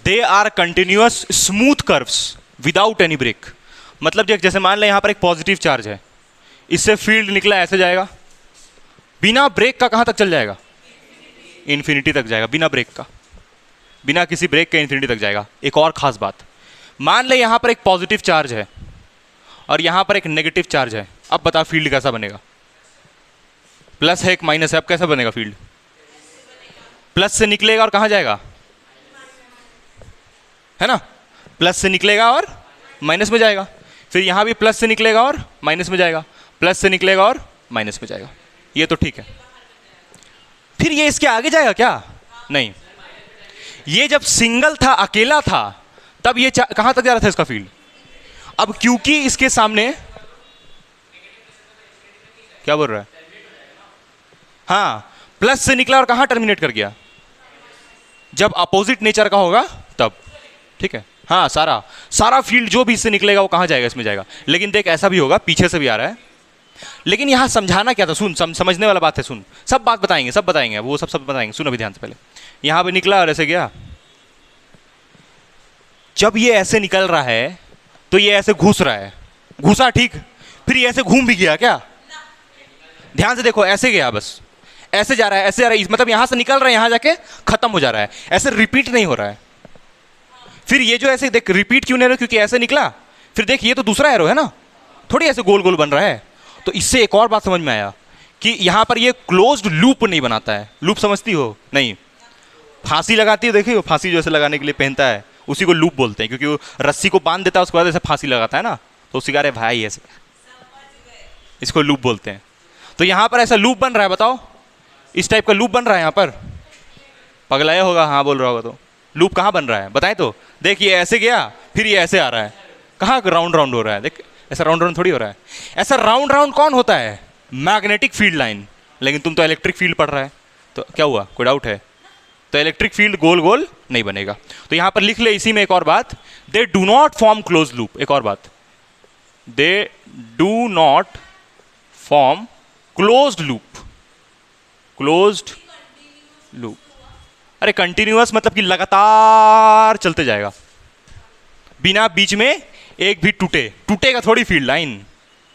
they are continuous smooth curves without any break. मतलब जैसे मान लें यहाँ पर एक पॉजिटिव चार्ज है, इससे फील्ड निकला ऐसे जाएगा, बिना ब्रेक का कहां तक चल जाएगा, इन्फिनिटी तक जाएगा, बिना ब्रेक का, बिना किसी ब्रेक के इन्फिनिटी तक जाएगा। एक और खास बात, मान ले यहां पर एक पॉजिटिव चार्ज है और यहां पर एक नेगेटिव चार्ज है। अब बता फील्ड कैसा बनेगा, प्लस है एक माइनस है, अब कैसा बनेगा फील्ड, प्लस से निकलेगा और कहां जाएगा, है ना, प्लस से निकलेगा और माइनस में जाएगा। फिर यहां भी प्लस से निकलेगा और माइनस में जाएगा, प्लस से निकलेगा और माइनस में जाएगा। ये तो ठीक है। फिर ये इसके आगे जाएगा क्या, नहीं। ये जब सिंगल था, अकेला था, तब ये कहां तक जा रहा था इसका फील्ड। अब क्योंकि इसके सामने क्या बोल रहा है, हाँ प्लस से निकला और कहां टर्मिनेट कर गया, जब अपोजिट नेचर का होगा तब। ठीक है। हाँ सारा फील्ड जो भी इससे निकलेगा वो कहां जाएगा, इसमें जाएगा। लेकिन देख ऐसा भी होगा, पीछे से भी आ रहा है। लेकिन यहां समझाना क्या था, सुन समझने वाला बात है, सुन सब बात बताएंगे, सब बताएंगे, वो सब बताएंगे। सुन अभी ध्यान से, पहले यहां पे निकला और ऐसे गया, जब ये ऐसे निकल रहा है तो ये ऐसे घुस रहा है, घुसा ठीक, फिर ये ऐसे घूम भी गया क्या, ध्यान से देखो, ऐसे गया बस, ऐसे जा रहा है, ऐसे जा रहा है, मतलब यहां से निकल रहा है, यहां जाके खत्म हो जा रहा है, ऐसे रिपीट नहीं हो रहा है। फिर ये जो ऐसे देख रिपीट क्यों नहीं हो रहा, क्योंकि ऐसे निकला, फिर देख ये तो दूसरा एरो है ना, थोड़ी ऐसे गोल गोल बन रहा है। तो इससे एक और बात समझ में आया कि यहां पर ये क्लोज्ड लूप नहीं बनाता है। लूप समझती हो, नहीं, फांसी लगाती हो, देखिए फांसी जो ऐसे लगाने के लिए पहनता है उसी को लूप बोलते हैं, क्योंकि वो रस्सी को बांध देता है उसके बाद ऐसे फांसी लगाता है ना, तो उसी का, अरे भाई ऐसे, इसको लूप बोलते हैं। तो यहां पर ऐसा लूप बन रहा है, बताओ इस टाइप का लूप बन रहा है यहां पर, पगलाया होगा, हाँ बोल रहा होगा, तो लूप कहां बन रहा है बताएं तो। देख ये ऐसे गया, फिर ये ऐसे आ रहा है, कहां राउंड राउंड हो रहा है, देख ऐसा राउंड राउंड थोड़ी हो रहा है। ऐसा राउंड राउंड कौन होता है, मैग्नेटिक फील्ड लाइन। लेकिन तुम तो इलेक्ट्रिक फील्ड पढ़ रहा है, तो क्या हुआ, कोई डाउट है, तो इलेक्ट्रिक फील्ड गोल गोल नहीं बनेगा। तो यहां पर लिख ले इसी में एक और बात, they do not form close loop. एक और बात, they do not form closed loop, closed loop. अरे कंटिन्यूअस मतलब कि लगातार चलते जाएगा, बिना बीच में एक भी टूटेगा थोड़ी फील्ड लाइन,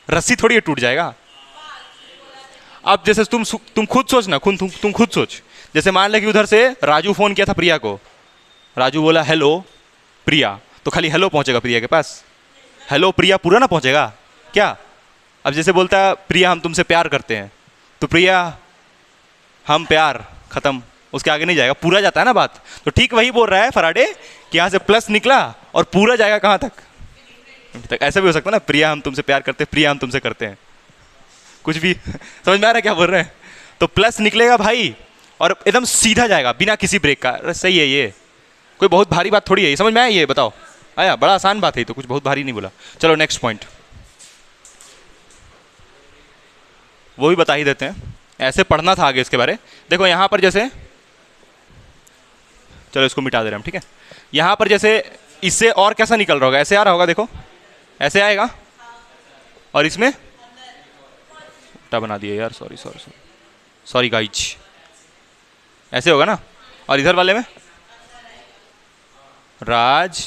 रस्सी थोड़ी टूट जाएगा। अब जैसे तुम खुद सोच ना, तुम खुद सोच, जैसे मान ले कि उधर से राजू फोन किया था प्रिया को, राजू बोला हेलो प्रिया, तो खाली हेलो पहुंचेगा प्रिया के पास, हेलो प्रिया पूरा ना पहुंचेगा क्या। अब जैसे बोलता है प्रिया हम तुमसे प्यार करते हैं, तो प्रिया हम प्यार खत्म, उसके आगे नहीं जाएगा, पूरा जाता है ना बात। तो ठीक वही बोल रहा है फराडे कि यहाँ से प्लस निकला और पूरा जाएगा कहाँ तक, ऐसा भी हो सकता है ना, प्रिया हम तुमसे प्यार करते हैं, प्रिया हम तुमसे करते हैं, कुछ भी समझ में आ रहा है क्या बोल रहे हैं। तो प्लस निकलेगा भाई और एकदम सीधा जाएगा बिना किसी ब्रेक का। अरे सही है, ये कोई बहुत भारी बात थोड़ी है, ये समझ में आया, ये बताओ आया, बड़ा आसान बात है, तो कुछ बहुत भारी नहीं बोला। चलो नेक्स्ट पॉइंट वो भी बता ही देते हैं, ऐसे पढ़ना था आगे इसके बारे। देखो यहाँ पर जैसे, चलो इसको मिटा दे रहे हैं हम, ठीक है। यहाँ पर जैसे इससे और कैसा निकल रहा होगा, ऐसे आ रहा होगा, देखो ऐसे आएगा, और इसमें उल्टा बना दिया यार, sorry sorry sorry sorry guys, ऐसे होगा ना। और इधर वाले में राज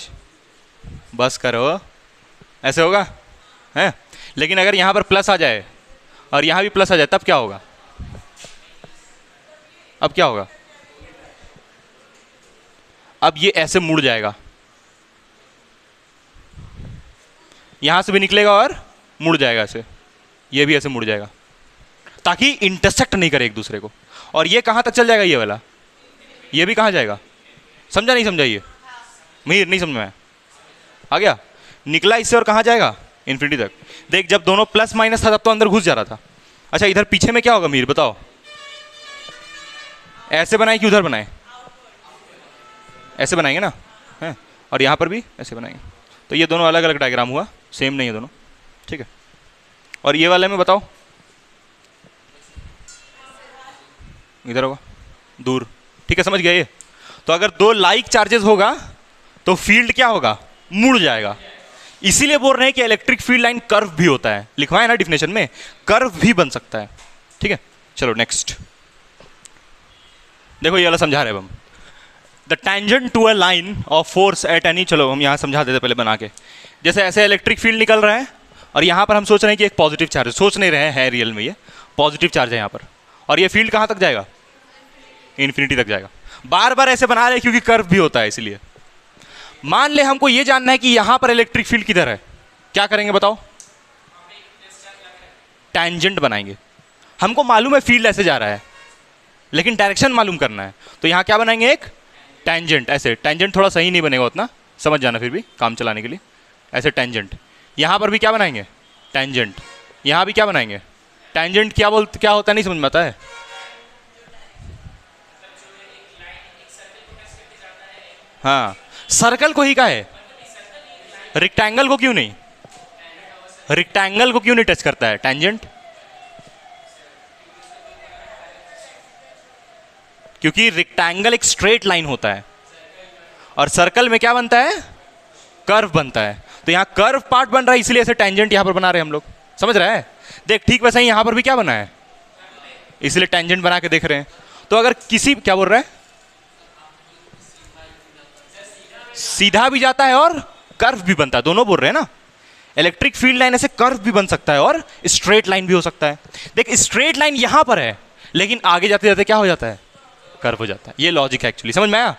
बस करो, ऐसे होगा है। लेकिन अगर यहाँ पर प्लस आ जाए और यहाँ भी प्लस आ जाए तब क्या होगा, अब क्या होगा, अब ये ऐसे मुड़ जाएगा, यहां से भी निकलेगा और मुड़ जाएगा ऐसे, ये भी ऐसे मुड़ जाएगा ताकि इंटरसेक्ट नहीं करे एक दूसरे को। और ये कहां तक चल जाएगा, ये वाला, ये भी कहां जाएगा, समझा नहीं समझा, ये मीर नहीं समझ में आ गया, निकला इससे और कहां जाएगा, इन्फिनिटी तक। देख जब दोनों प्लस माइनस था तब तो अंदर घुस जा रहा था। अच्छा इधर पीछे में क्या होगा मीर बताओ, ऐसे बनाए कि उधर बनाए, ऐसे बनाएंगे ना है, और यहाँ पर भी ऐसे बनाएंगे। तो ये दोनों अलग अलग डायग्राम हुआ, सेम नहीं है दोनों, ठीक है। और ये वाले में बताओ, इधर होगा दूर, ठीक है, समझ गए ये। तो अगर दो लाइक चार्जेस होगा तो फील्ड क्या होगा, मुड़ जाएगा। इसीलिए बोल रहे हैं कि इलेक्ट्रिक फील्ड लाइन कर्व भी होता है, लिखवाए ना डिफिनेशन में, कर्व भी बन सकता है, ठीक है। चलो नेक्स्ट देखो, ये वाला समझा रहे हम, the tangent to a line of force at any, चलो हम यहाँ समझा देते पहले बना के। जैसे ऐसे इलेक्ट्रिक फील्ड निकल रहा है और यहाँ पर हम सोच रहे हैं कि एक पॉजिटिव चार्ज है, सोच नहीं रहे हैं रियल में, ये पॉजिटिव चार्ज है यहाँ पर, और ये फील्ड कहाँ तक जाएगा, इन्फिनिटी तक जाएगा। बार बार ऐसे बना रहे क्योंकि कर्व भी होता है इसलिए। मान ले हमको ये जानना है कि यहाँ पर इलेक्ट्रिक फील्ड किधर है, क्या करेंगे बताओ, टेंजेंट बनाएंगे। हमको मालूम है फील्ड ऐसे जा रहा है लेकिन डायरेक्शन मालूम करना है, तो यहाँ क्या बनाएंगे, एक टेंजेंट। ऐसे टेंजेंट थोड़ा सही नहीं बनेगा उतना, समझ जाना फिर भी काम चलाने के लिए, ऐसे टेंजेंट। यहाँ पर भी क्या बनाएंगे, टेंजेंट। यहाँ भी क्या बनाएंगे, टेंजेंट। क्या होता है नहीं समझ में आता है, हाँ सर्कल को ही का है, रेक्टेंगल को क्यों नहीं, रेक्टेंगल को क्यों नहीं टच करता है टेंजेंट, क्योंकि रेक्टेंगल एक स्ट्रेट लाइन होता है और सर्कल में क्या बनता है, कर्व बनता है। तो यहाँ कर्व पार्ट बन रहा है इसलिए ऐसे टेंजेंट यहाँ पर बना रहे हैं हम लोग, समझ रहा है। देख ठीक वैसे ही यहाँ पर भी क्या बना है, इसलिए टेंजेंट बना के देख रहे हैं। तो अगर किसी, क्या बोल रहा है, सीधा भी जाता है और कर्व भी बनता है, दोनों बोल रहे हैं ना। इलेक्ट्रिक फील्ड लाइन ऐसे कर्व भी बन सकता है और स्ट्रेट लाइन भी हो सकता है। देख स्ट्रेट लाइन यहां पर है लेकिन आगे जाते जाते क्या हो जाता है, कर्व हो जाता है। ये लॉजिक है एक्चुअली, समझ में आया।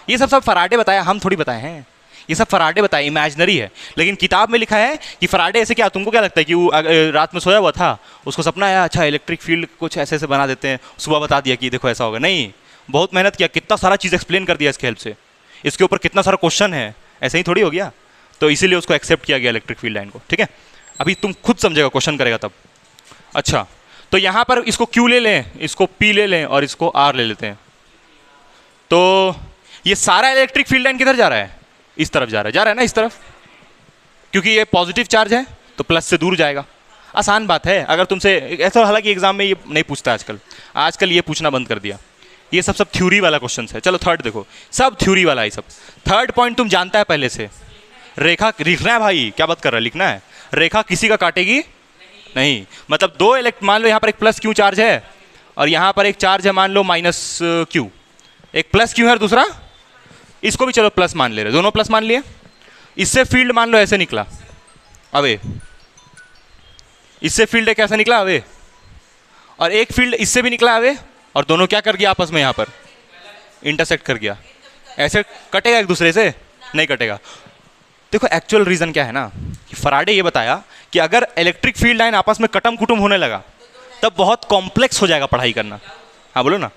ये सब फराडे बताया, हम थोड़ी बताए हैं, ये सब फराडे बताए, इमेजिनरी है। लेकिन किताब में लिखा है कि फराडे ऐसे, क्या तुमको क्या लगता है कि वो रात में सोया हुआ था, उसको सपना आया अच्छा इलेक्ट्रिक फील्ड कुछ ऐसे ऐसे बना देते हैं, सुबह बता दिया कि देखो ऐसा होगा। नहीं, बहुत मेहनत किया, कितना सारा चीज़ एक्सप्लेन कर दिया इसके हेल्प से, इसके ऊपर कितना सारा क्वेश्चन है, ऐसे ही थोड़ी हो गया। तो इसीलिए उसको एक्सेप्ट किया गया इलेक्ट्रिक फील्ड लाइन को, ठीक है। अभी तुम खुद समझेगा, क्वेश्चन करेगा तब। अच्छा तो यहाँ पर इसको Q ले लें, इसको P ले लें और इसको R ले लेते हैं। तो ये सारा इलेक्ट्रिक फील्ड लाइन किधर जा रहा है, इस तरफ जा रहा है ना, इस तरफ, क्योंकि ये पॉजिटिव चार्ज है तो प्लस से दूर जाएगा। आसान बात है। अगर तुमसे ऐसा, हालांकि एग्जाम में ये नहीं पूछता आजकल ये पूछना बंद कर दिया। ये सब थ्योरी वाला क्वेश्चन है। चलो थर्ड देखो, सब थ्योरी वाला है सब। थर्ड पॉइंट तुम जानता है पहले से, रेखा लिखना है भाई, क्या बात कर रहा है, लिखना है। रेखा किसी का काटेगी नहीं, मतलब दो मान लो यहाँ पर एक प्लस क्यू चार्ज है और यहाँ पर एक चार्ज है मान लो माइनस क्यू, एक प्लस क्यू है और दूसरा, इसको भी चलो प्लस मान ले रहे, दोनों प्लस मान लिए। इससे फील्ड मान लो ऐसे निकला अवे, इससे फील्ड कैसा निकला अवे, और एक फील्ड इससे भी निकला अवे, और दोनों क्या कर गया आपस में, यहाँ पर इंटरसेक्ट कर गया। ऐसे कटेगा एक दूसरे से, नहीं कटेगा। देखो एक्चुअल रीजन क्या है ना, कि फराडे ये बताया कि अगर इलेक्ट्रिक फील्ड लाइन आपस में कटम कुटुम होने लगा तब बहुत कॉम्प्लेक्स हो जाएगा पढ़ाई करना। हाँ बोलो ना,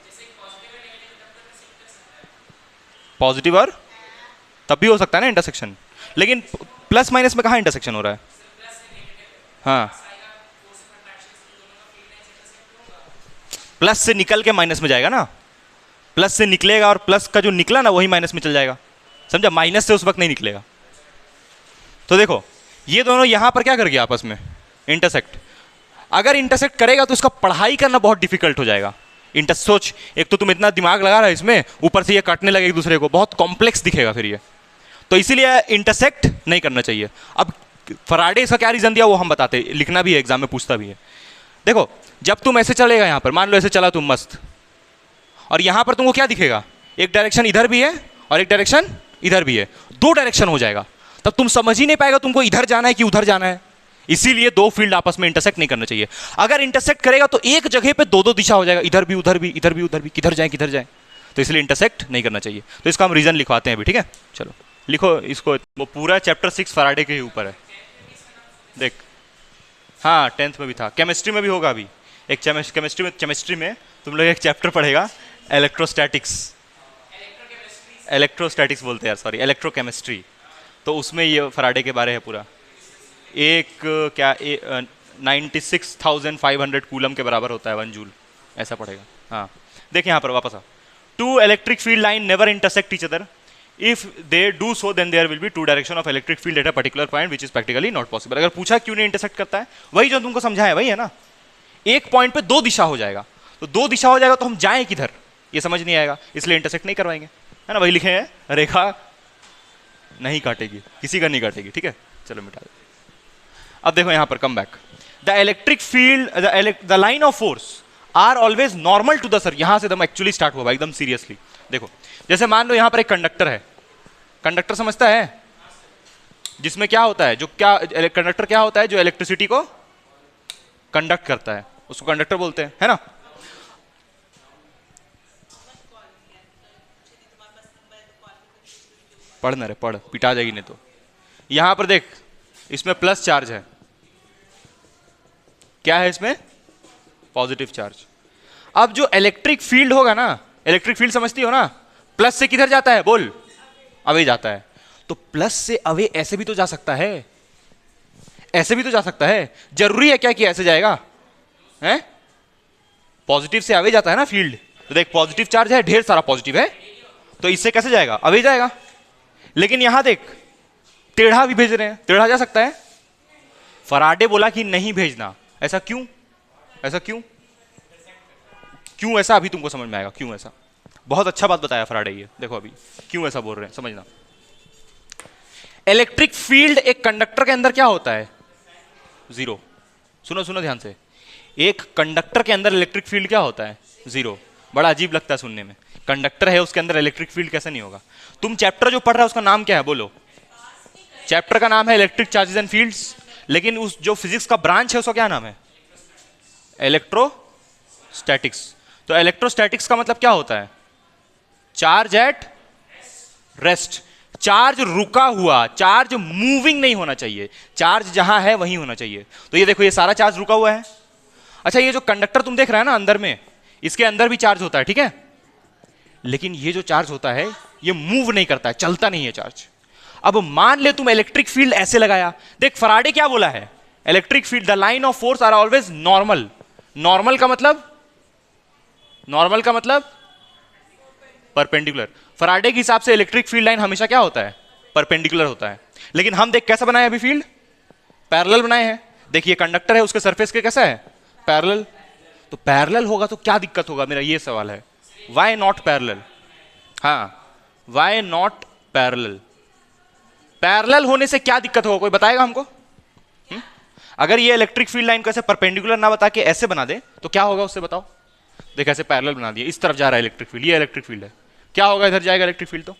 पॉजिटिव और तब भी हो सकता है ना इंटरसेक्शन, लेकिन प्लस माइनस में कहाँ इंटरसेक्शन हो रहा है। हाँ प्लस से निकल के माइनस में जाएगा ना, प्लस से निकलेगा और प्लस का जो निकला ना वही माइनस में चल जाएगा, समझा। माइनस से उस वक्त नहीं निकलेगा। तो देखो ये दोनों यहां पर क्या कर गया आपस में, इंटरसेक्ट। अगर इंटरसेक्ट करेगा तो इसका पढ़ाई करना बहुत डिफिकल्ट हो जाएगा। सोच, एक तो तुम इतना दिमाग लगा रहा है इसमें, ऊपर से ये काटने लगे एक दूसरे को, बहुत कॉम्प्लेक्स दिखेगा फिर ये, तो इसीलिए इंटरसेक्ट नहीं करना चाहिए। अब फराडे इसका क्या रीजन दिया वो हम बताते, लिखना भी है, एग्जाम में पूछता भी है। देखो जब तुम ऐसे चलेगा, यहां पर मान लो ऐसे चला तुम मस्त, और यहां पर तुमको क्या दिखेगा, एक डायरेक्शन इधर भी है और एक डायरेक्शन इधर भी है, दो डायरेक्शन हो जाएगा, तब तुम समझ ही नहीं पाएगा तुमको इधर जाना है कि उधर जाना है। इसीलिए दो फील्ड आपस में इंटरसेक्ट नहीं करना चाहिए। अगर इंटरसेक्ट करेगा तो एक जगह पे दो दो दिशा हो जाएगा, इधर भी उधर भी, इधर भी उधर भी, किधर जाए किधर जाए, तो इसलिए इंटरसेक्ट नहीं करना चाहिए। तो इसका हम रीजन लिखवाते हैं अभी, ठीक है। चलो लिखो इसको, वो पूरा चैप्टर 6 फराडे के ही ऊपर है, देख। हाँ 10th में भी था, केमिस्ट्री में भी होगा अभी। एक केमिस्ट्री में तुम लोग एक चैप्टर पढ़ेगा इलेक्ट्रोस्टैटिक्स बोलते हैं यार, सॉरी, इलेक्ट्रोकेमिस्ट्री। तो उसमें ये फराडे के बारे है पूरा। एक क्या 96,500 कूलम के बराबर होता है 1 जूल, ऐसा पड़ेगा। हाँ देखिए यहाँ पर वापस आओ। Two electric field line never intersect each other, if they do so then there will be two direction of electric field at a particular point which is practically not possible. अगर पूछा क्यों नहीं इंटरसेक्ट करता है, वही जो तुमको समझाया वही है ना, एक पॉइंट पे दो दिशा हो जाएगा, तो दो दिशा हो जाएगा तो हम जाएं किधर ये समझ नहीं आएगा, इसलिए इंटरसेक्ट नहीं करवाएंगे, है ना। वही लिखे हैं, रेखा नहीं काटेगी, किसी का नहीं काटेगी, ठीक है। चलो मिटा दो। अब देखो यहां पर come back, the electric field, the line of force are always normal to the sir. यहां से एकदम एक्चुअली स्टार्ट हुआ एकदम सीरियसली। देखो जैसे मान लो यहां पर एक कंडक्टर है, कंडक्टर समझता है, जिसमें क्या होता है, जो क्या कंडक्टर क्या होता है, जो इलेक्ट्रिसिटी को कंडक्ट करता है, उसको कंडक्टर बोलते हैं, है ना। पढ़ ना रे, पढ़, पिटा जाएगी नहीं तो। यहां पर देख, इसमें प्लस चार्ज है, क्या है इसमें, पॉजिटिव चार्ज। अब जो इलेक्ट्रिक फील्ड होगा ना, इलेक्ट्रिक फील्ड समझती हो ना, प्लस से किधर जाता है, बोल, अवे जाता है। तो प्लस से अवे ऐसे भी तो जा सकता है, ऐसे भी तो जा सकता है। जरूरी है क्या कि ऐसे जाएगा, हैं? पॉजिटिव से अवे जाता है ना फील्ड। तो देख पॉजिटिव चार्ज है, ढेर सारा पॉजिटिव है, तो इससे कैसे जाएगा, अवे जाएगा। लेकिन यहां देख टेढ़ा भी भेज रहे हैं, टेढ़ा जा सकता है। फराडे बोला कि नहीं भेजना, ऐसा क्यों, ऐसा क्यों, क्यों ऐसा अभी तुमको समझ में आएगा, क्यों ऐसा। बहुत अच्छा बात बताया फराडे ये, देखो अभी क्यों ऐसा बोल रहे हैं समझना। इलेक्ट्रिक फील्ड एक कंडक्टर के अंदर क्या होता है, जीरो। सुनो सुनो ध्यान से, एक कंडक्टर के अंदर इलेक्ट्रिक फील्ड क्या होता है, जीरो। बड़ा अजीब लगता है सुनने में, कंडक्टर है उसके अंदर इलेक्ट्रिक फील्ड कैसे नहीं होगा। तुम चैप्टर जो पढ़ रहा है उसका नाम क्या है, बोलो। चैप्टर का नाम है इलेक्ट्रिक चार्जेस एंड फील्ड्स, लेकिन उस जो फिजिक्स का ब्रांच है उसका क्या नाम है, इलेक्ट्रोस्टैटिक्स। तो इलेक्ट्रोस्टैटिक्स का मतलब क्या होता है, चार्ज एट रेस्ट, चार्ज रुका हुआ, चार्ज मूविंग नहीं होना चाहिए, चार्ज जहां है वहीं होना चाहिए। तो ये देखो ये सारा चार्ज रुका हुआ है। अच्छा ये जो कंडक्टर तुम देख रहा है ना अंदर में, इसके अंदर भी चार्ज होता है, ठीक है, लेकिन ये जो चार्ज होता है ये मूव नहीं करता है, चलता नहीं है चार्ज। अब मान ले तुम इलेक्ट्रिक फील्ड ऐसे लगाया, देख फराडे क्या बोला है, electric field the line of force are always normal. Normal का मतलब, नॉर्मल का मतलब परपेंडिकुलर। फराडे के हिसाब से इलेक्ट्रिक फील्ड लाइन हमेशा क्या होता है, परपेंडिकुलर होता है। लेकिन हम देख कैसा बनाए अभी फील्ड, पैरेलल बनाए हैं। देखिए कंडक्टर है, उसके सरफेस के कैसा है, पैरेलल। तो पैरेलल होगा तो क्या दिक्कत होगा, मेरा ये सवाल है, वाई नॉट पैरेलल। हाँ वाई नॉट पैरेलल, पैरेलल होने से क्या दिक्कत होगा, कोई बताएगा हमको। अगर ये इलेक्ट्रिक फील्ड लाइन को ऐसे परपेंडिकुलर ना बता के ऐसे बना दे तो क्या होगा उससे बताओ। देख ऐसे पैरेलल बना दिया, इस तरफ जा रहा है इलेक्ट्रिक फील्ड, ये इलेक्ट्रिक फील्ड है, क्या होगा इधर जाएगा इलेक्ट्रिक फील्ड। तो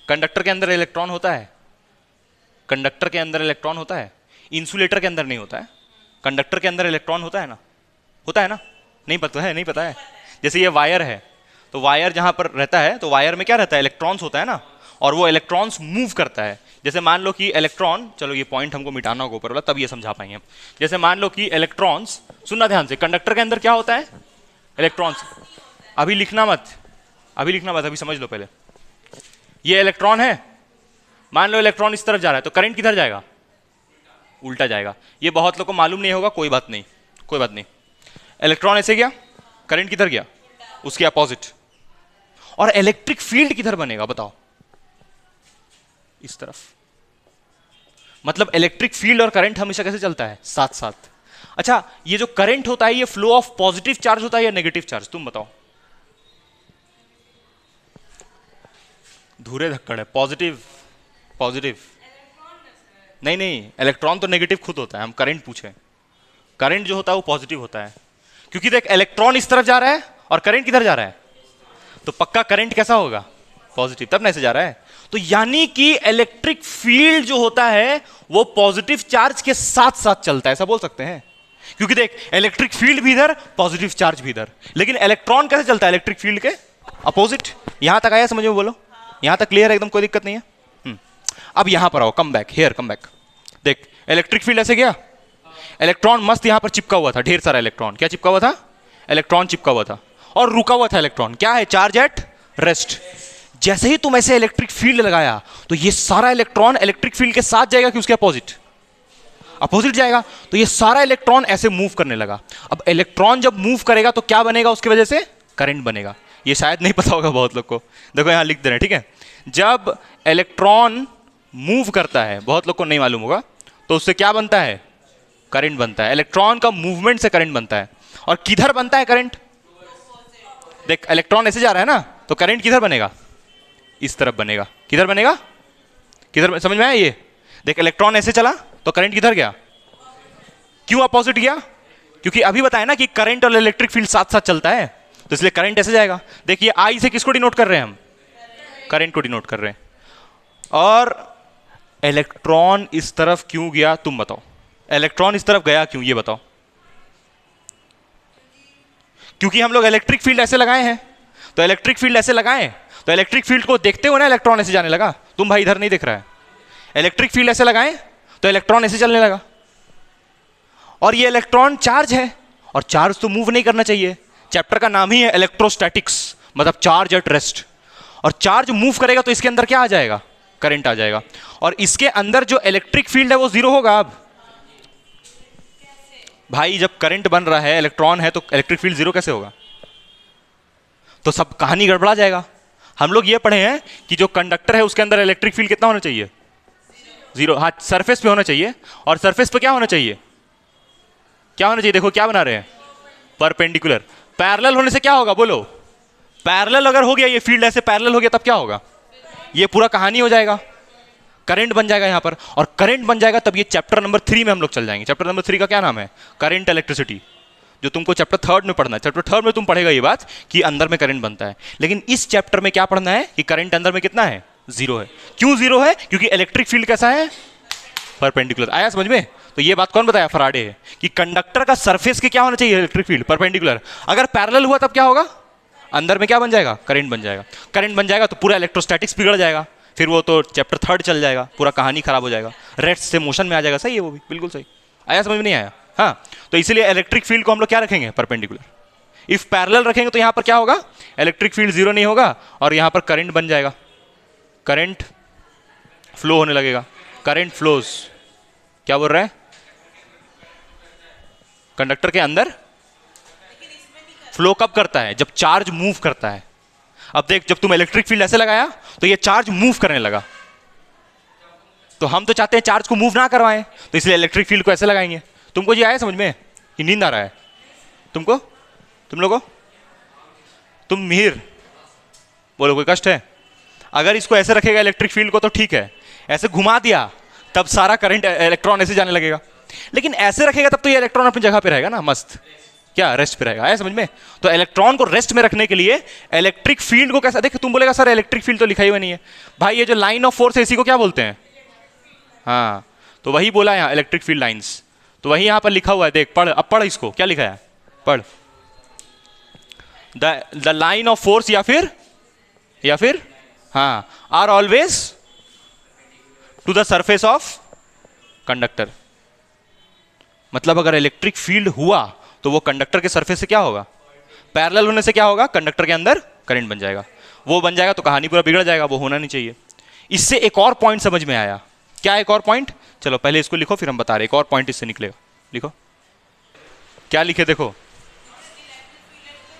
कंडक्टर के अंदर इलेक्ट्रॉन होता है, कंडक्टर के अंदर इलेक्ट्रॉन होता है, इंसुलेटर के अंदर नहीं होता है। कंडक्टर के अंदर इलेक्ट्रॉन होता है ना, होता है ना, नहीं पता है, नहीं पता है। जैसे ये वायर है, तो वायर जहां पर रहता है तो वायर में क्या रहता है, इलेक्ट्रॉन्स होता है ना, और वो इलेक्ट्रॉन्स मूव करता है। जैसे मान लो कि इलेक्ट्रॉन, चलो ये पॉइंट हमको मिटाना होगा ऊपर वाला तब ये समझा पाएंगे हम। जैसे मान लो कि इलेक्ट्रॉन्स, सुनना ध्यान से, कंडक्टर के अंदर क्या होता है, इलेक्ट्रॉन्स। अभी लिखना मत, अभी लिखना मत, अभी समझ लो पहले। ये इलेक्ट्रॉन है, मान लो इलेक्ट्रॉन इस तरफ जा रहा है तो करंट किधर जाएगा, उल्टा जाएगा। ये बहुत लोग को मालूम नहीं होगा, कोई बात नहीं, कोई बात नहीं। इलेक्ट्रॉन ऐसे गया, करंट किधर गया, उसके अपोजिट। और इलेक्ट्रिक फील्ड किधर बनेगा बताओ, इस तरफ। मतलब इलेक्ट्रिक फील्ड और करंट हमेशा कैसे चलता है, साथ साथ। अच्छा ये जो करंट होता है ये फ्लो ऑफ पॉजिटिव चार्ज होता है या नेगेटिव चार्ज, तुम बताओ। धुरे धक्कड़ है, पॉजिटिव पॉजिटिव नहीं नहीं, इलेक्ट्रॉन तो नेगेटिव खुद होता है, हम करंट पूछे। करंट जो होता है वो पॉजिटिव होता है, क्योंकि देख इलेक्ट्रॉन इस तरफ जा रहा है और करंट किधर जा रहा है, तो पक्का करंट कैसा होगा, पॉजिटिव, तब ना ऐसे जा रहा है। तो यानी कि इलेक्ट्रिक फील्ड जो होता है वो पॉजिटिव चार्ज के साथ साथ चलता है, ऐसा बोल सकते हैं। क्योंकि देख इलेक्ट्रिक फील्ड भी इधर, पॉजिटिव चार्ज भी इधर, लेकिन इलेक्ट्रॉन कैसे चलता है, इलेक्ट्रिक फील्ड के अपोजिट। यहां तक आया समझ में, बोलो यहां तक क्लियर है एकदम, कोई दिक्कत नहीं है। अब यहां पर आओ, come back here, come back. देख इलेक्ट्रिक फील्ड ऐसे गया, इलेक्ट्रॉन मस्त यहां पर चिपका हुआ था, ढेर सारा इलेक्ट्रॉन, क्या चिपका हुआ था, इलेक्ट्रॉन चिपका हुआ था, और रुका हुआ था इलेक्ट्रॉन, क्या है, चार्ज एट रेस्ट। जैसे ही तुम ऐसे इलेक्ट्रिक फील्ड लगाया तो ये सारा इलेक्ट्रॉन इलेक्ट्रिक फील्ड के साथ जाएगा कि उसके अपोजिट, अपोजिट जाएगा, तो ये सारा इलेक्ट्रॉन ऐसे मूव करने लगा। अब इलेक्ट्रॉन जब मूव करेगा तो क्या बनेगा, उसकी वजह से करंट बनेगा। ये शायद नहीं पता होगा बहुत लोग को, देखो यहां लिख दे रहे हैं, ठीक है। जब इलेक्ट्रॉन मूव करता है, बहुत लोग को नहीं मालूम होगा, तो उससे क्या बनता है, करंट बनता है। इलेक्ट्रॉन का मूवमेंट से करंट बनता है। और किधर बनता है करंट, देख इलेक्ट्रॉन ऐसे जा रहा है ना, तो करंट किधर बनेगा, इस तरफ बनेगा। किधर बनेगा, किधर, समझ में आया ये, देख इलेक्ट्रॉन ऐसे चला तो करंट किधर गया, क्यों अपोजिट गया, क्योंकि अभी बताया ना कि करंट और इलेक्ट्रिक फील्ड साथ साथ चलता है, तो इसलिए करंट ऐसे जाएगा। देखिए आई से किसको डिनोट कर रहे हैं हम, करंट को डिनोट कर रहे हैं। और इलेक्ट्रॉन इस तरफ क्यों गया, तुम बताओ, इलेक्ट्रॉन इस तरफ गया क्यों, ये बताओ। क्योंकि हम लोग इलेक्ट्रिक फील्ड ऐसे लगाए हैं, तो इलेक्ट्रिक फील्ड ऐसे लगाए तो इलेक्ट्रिक फील्ड को देखते हो ना, इलेक्ट्रॉन ऐसे जाने लगा। तुम भाई इधर नहीं दिख रहा है, इलेक्ट्रिक फील्ड ऐसे लगाए तो इलेक्ट्रॉन ऐसे चलने लगा। और ये इलेक्ट्रॉन चार्ज है, और चार्ज तो मूव नहीं करना चाहिए, चैप्टर का नाम ही है इलेक्ट्रोस्टैटिक्स, मतलब चार्ज एट रेस्ट। और चार्ज मूव करेगा तो इसके अंदर क्या आ जाएगा, करंट आ जाएगा, और इसके अंदर जो इलेक्ट्रिक फील्ड है वो जीरो होगा। अब भाई जब करंट बन रहा है, इलेक्ट्रॉन है, तो इलेक्ट्रिक फील्ड जीरो कैसे होगा, तो सब कहानी गड़बड़ा जाएगा। हम लोग ये पढ़े हैं कि जो कंडक्टर है उसके अंदर इलेक्ट्रिक फील्ड कितना होना चाहिए, जीरो। हाँ, सरफेस पे होना चाहिए, और सरफेस पे क्या होना चाहिए, क्या होना चाहिए, देखो क्या बना रहे हैं, परपेंडिकुलर। पैरेलल होने से क्या होगा, बोलो, पैरेलल अगर हो गया, ये फील्ड ऐसे पैरेलल हो गया, तब क्या होगा, ये पूरा कहानी हो जाएगा, करंट बन जाएगा यहां पर। और करंट बन जाएगा तब ये चैप्टर नंबर 3 में हम लोग चल जाएंगे। चैप्टर नंबर 3 का क्या नाम है, करंट इलेक्ट्रिसिटी, जो तुमको चैप्टर 3 में पढ़ना है। चैप्टर 3 में तुम पढ़ेगा ये बात कि अंदर में करंट बनता है, लेकिन इस चैप्टर में क्या पढ़ना है कि करंट अंदर में कितना है, जीरो है। क्यों जीरो है, क्योंकि इलेक्ट्रिक फील्ड कैसा है, परपेंडिकुलर। आया समझ में, तो ये बात कौन बताया, फराडे है, कि कंडक्टर का सरफेस के क्या होना चाहिए, इलेक्ट्रिक फील्ड परपेंडिकुलर। अगर पैरेलल हुआ तब क्या होगा, अंदर में क्या बन जाएगा, करंट बन जाएगा। करंट बन जाएगा तो पूरा इलेक्ट्रोस्टैटिक्स बिगड़ जाएगा, फिर वो तो चैप्टर 3 चल जाएगा, पूरा कहानी खराब हो जाएगा, रेस्ट से मोशन में आ जाएगा। सही है, वो भी बिल्कुल सही। आया समझ में, नहीं आया, हाँ। तो इसीलिए इलेक्ट्रिक फील्ड को हम लोग क्या रखेंगे, परपेंडिकुलर। इफ पैरेलल रखेंगे तो यहां पर क्या होगा, इलेक्ट्रिक फील्ड जीरो नहीं होगा, और यहां पर करंट बन जाएगा, करंट फ्लो होने लगेगा, करंट फ्लोज। क्या बोल रहा है, कंडक्टर के अंदर फ्लो कब करता है, जब चार्ज मूव करता है। अब देख, जब तुम इलेक्ट्रिक फील्ड ऐसे लगाया तो ये चार्ज मूव करने लगा, तो हम तो चाहते हैं चार्ज को मूव ना करवाएं, तो इसलिए इलेक्ट्रिक फील्ड को ऐसे लगाएंगे। तुमको ये आया समझ में कि नींद आ रहा है तुमको, तुम लोगों, तुम मिहिर बोलो कोई कष्ट है। अगर इसको ऐसे रखेगा इलेक्ट्रिक फील्ड को तो ठीक है, ऐसे घुमा दिया तब सारा करंट, इलेक्ट्रॉन ऐसे जाने लगेगा। लेकिन ऐसे रखेगा तब तो ये इलेक्ट्रॉन अपनी जगह पे रहेगा ना, मस्त, क्या रेस्ट पे रहेगा। आया समझ में, तो इलेक्ट्रॉन को रेस्ट में रखने के लिए इलेक्ट्रिक फील्ड को कैसा, देख तुम बोलेगा सर इलेक्ट्रिक फील्ड तो लिखा ही हुआ नहीं है। भाई ये जो लाइन ऑफ फोर्स है इसी को क्या बोलते हैं, हाँ, तो वही बोला यहाँ इलेक्ट्रिक फील्ड लाइंस, तो वही यहाँ पर लिखा हुआ है, देख पढ़, अब पढ़ इसको, क्या लिखा है, पढ़। द लाइन ऑफ फोर्स या फिर हाँ, are always to the surface of conductor. मतलब अगर इलेक्ट्रिक फील्ड हुआ तो वो कंडक्टर के सरफेस से क्या होगा, पैरेलल होने से क्या होगा, कंडक्टर के अंदर करंट बन जाएगा। वो बन जाएगा तो कहानी पूरा बिगड़ जाएगा, वो होना नहीं चाहिए। इससे एक और पॉइंट समझ में आया, क्या एक और पॉइंट, चलो पहले इसको लिखो फिर हम बता रहे, एक और पॉइंट इससे निकलेगा। लिखो क्या लिखे, देखो,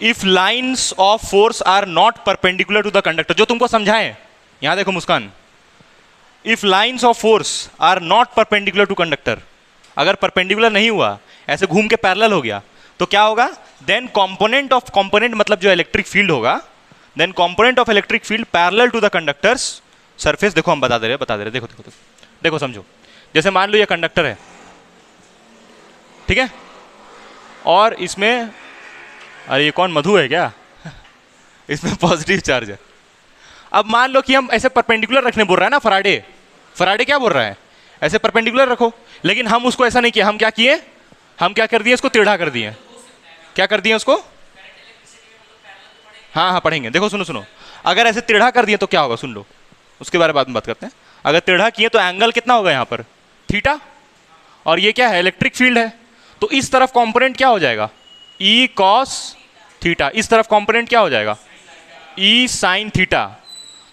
if lines of force are not perpendicular to the conductor, जो तुमको समझाएं, यहां देखो Muskan, if lines of force are not perpendicular to conductor, अगर परपेंडिकुलर नहीं हुआ, ऐसे घूम के पैरेलल हो गया, तो क्या होगा, देन कंपोनेंट ऑफ कंपोनेंट, मतलब जो इलेक्ट्रिक फील्ड होगा then component of electric field parallel to the conductor's surface. देखो हम बता दे रहे देखो देखो देखो देखो समझो, जैसे मान लो ये कंडक्टर है, ठीक है, और इसमें, अरे ये कौन मधु है क्या इसमें पॉजिटिव चार्ज है। अब मान लो कि हम ऐसे परपेंडिकुलर रखने बोल रहा है ना, फराडे क्या बोल रहा है, ऐसे परपेंडिकुलर रखो, लेकिन हम उसको ऐसा नहीं किया, हम क्या किए, हम क्या कर दिए, इसको टेढ़ा कर दिए। क्या कर दिए उसको, हाँ हाँ पढ़ेंगे, देखो सुनो सुनो, अगर ऐसे टेढ़ा कर दिए तो क्या होगा, सुन लो, उसके बारे में बाद में बात करते हैं। अगर टेढ़ा किए तो एंगल कितना होगा यहाँ पर, थीटा, और ये क्या है, इलेक्ट्रिक फील्ड है, तो इस तरफ कंपोनेंट क्या हो जाएगा, ई कॉस थीटा, इस तरफ कंपोनेंट क्या हो जाएगा, ई साइन थीटा।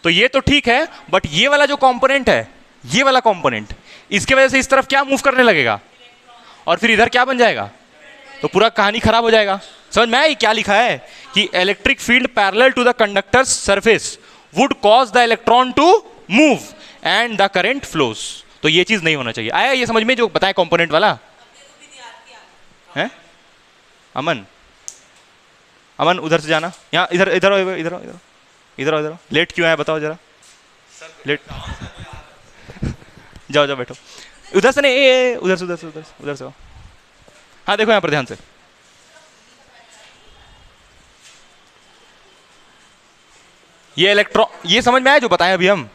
तो ये तो ठीक है, बट ये वाला जो कंपोनेंट है, ये वाला कंपोनेंट, इसके वजह से इस तरफ क्या मूव करने लगेगा, और फिर इधर क्या बन जाएगा, तो पूरा कहानी खराब हो जाएगा। समझ में आया क्या लिखा है कि electric field parallel to the conductor surface would cause the electron to move and the current flows. तो ये चीज नहीं होना चाहिए। आया ये समझ में जो बताया कंपोनेंट वाला है। अमन, अमन उधर से जाना, यहाँ इधर इधर इधर इधर इधर इधर, लेट क्यों आया बताओ जरा, लेट जाओ जाओ बैठो, उधर से नहीं, उधर से उधर से उधर से उधर से। हाँ देखो यहाँ पर ध्यान से, ये इलेक्ट्रॉन, ये समझ में आया जो बताया अभी हम,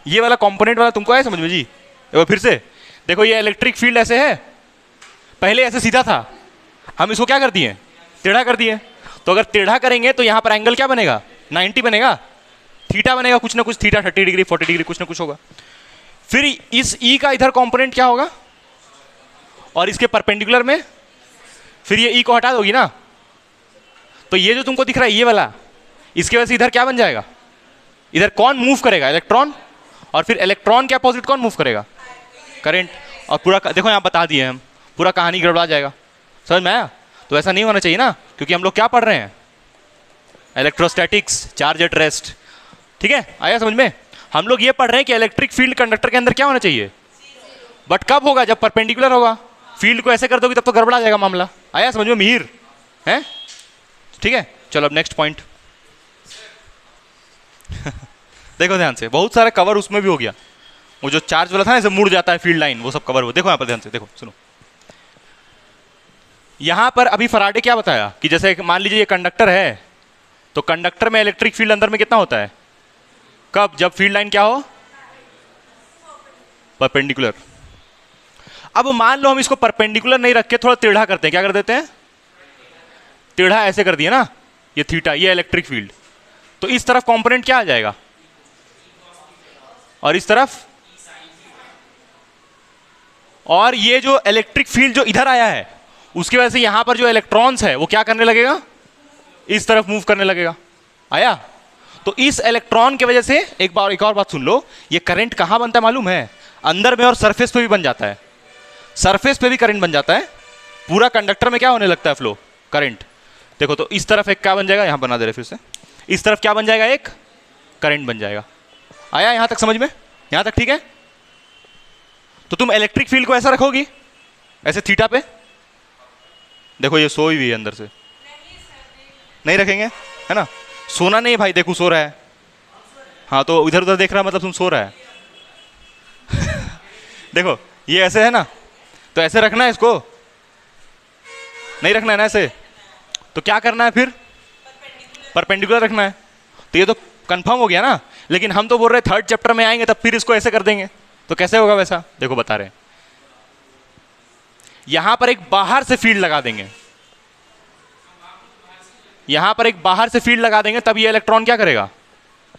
ये वाला कंपोनेंट वाला तुमको आया समझ में जी। फिर से देखो, ये इलेक्ट्रिक फील्ड ऐसे है, पहले ऐसे सीधा था, हम इसको क्या कर दिए, टेढ़ा कर दिए। तो अगर टेढ़ा करेंगे तो यहाँ पर एंगल क्या बनेगा, 90 बनेगा, थीटा बनेगा, कुछ ना कुछ थीटा, 30 डिग्री 40 डिग्री कुछ ना कुछ होगा। फिर इस ई का इधर कंपोनेंट क्या होगा, और इसके परपेंडिकुलर में फिर ये ई को हटा दोगी ना, तो ये जो तुमको दिख रहा है ये वाला, इसके वजह से इधर क्या बन जाएगा, इधर कौन मूव करेगा, इलेक्ट्रॉन, और फिर इलेक्ट्रॉन के अपोजिट कौन मूव करेगा, करंट। और पूरा देखो यहाँ बता दिए हम, पूरा कहानी गड़बड़ा जाएगा। समझ में आया। तो ऐसा नहीं होना चाहिए ना, क्योंकि हम लोग क्या पढ़ रहे हैं, इलेक्ट्रोस्टैटिक्स, चार्ज एट रेस्ट, ठीक है। आया समझ में। हम लोग ये पढ़ रहे हैं कि इलेक्ट्रिक फील्ड कंडक्टर के अंदर क्या होना चाहिए, बट कब होगा, जब परपेंडिकुलर होगा। फील्ड को ऐसे कर दोगे तब तो गड़बड़ा जाएगा मामला। आया समझ में मिहिर है, ठीक है। चलो अब नेक्स्ट पॉइंट देखो ध्यान से, बहुत सारा कवर उसमें भी हो गया, वो जो चार्ज वाला था ना ऐसे मुड़ जाता है फील्ड लाइन, वो सब कवर हो। देखो यहाँ पर ध्यान से, देखो सुनो, यहाँ पर अभी फराडे क्या बताया कि जैसे मान लीजिए ये कंडक्टर है, तो कंडक्टर में इलेक्ट्रिक फील्ड अंदर में कितना होता है, कब, जब फील्ड लाइन क्या हो, परपेंडिकुलर। अब मान लो हम इसको परपेंडिकुलर नहीं रख के थोड़ा टेढ़ा करते हैं, क्या कर देते हैं, टेढ़ा ऐसे कर दिया ना, ये थीटा, ये इलेक्ट्रिक फील्ड, तो इस तरफ कंपोनेंट क्या आ जाएगा, और इस तरफ, और ये जो इलेक्ट्रिक फील्ड जो इधर आया है उसकी वजह से यहां पर जो इलेक्ट्रॉन्स है वो क्या करने लगेगा, इस तरफ मूव करने लगेगा। आया। तो इस इलेक्ट्रॉन की वजह से एक और बात सुन लो, ये करंट कहां बनता है मालूम है, अंदर में, और सरफेस पे भी बन जाता है, सरफेस पे भी करंट बन जाता है। पूरा कंडक्टर में क्या होने लगता है, फ्लो, करंट। देखो तो इस तरफ एक क्या बन जाएगा, यहां बना दे रहे फिर से, इस तरफ क्या बन जाएगा, एक करंट बन जाएगा। आया यहां तक समझ में, यहां तक ठीक है। तो तुम इलेक्ट्रिक फील्ड को ऐसा रखोगी, ऐसे थीटा पे, देखो ये सोई हुई है अंदर से, नहीं रखेंगे, है ना, सोना नहीं भाई, देखो सो रहा है, हाँ तो इधर उधर देख रहा मतलब तुम सो रहा है देखो ये ऐसे है ना, तो ऐसे रखना है इसको, नहीं रखना है ना ऐसे, तो क्या करना है फिर, परपेंडिकुलर रखना है। तो ये तो कंफर्म हो गया ना, लेकिन हम तो बोल रहे थर्ड चैप्टर में आएंगे तब फिर इसको ऐसे कर देंगे, तो कैसे होगा वैसा, देखो बता रहे हैं। यहां पर एक बाहर से फील्ड लगा देंगे, यहां पर एक बाहर से फील्ड लगा देंगे, तब ये इलेक्ट्रॉन क्या करेगा,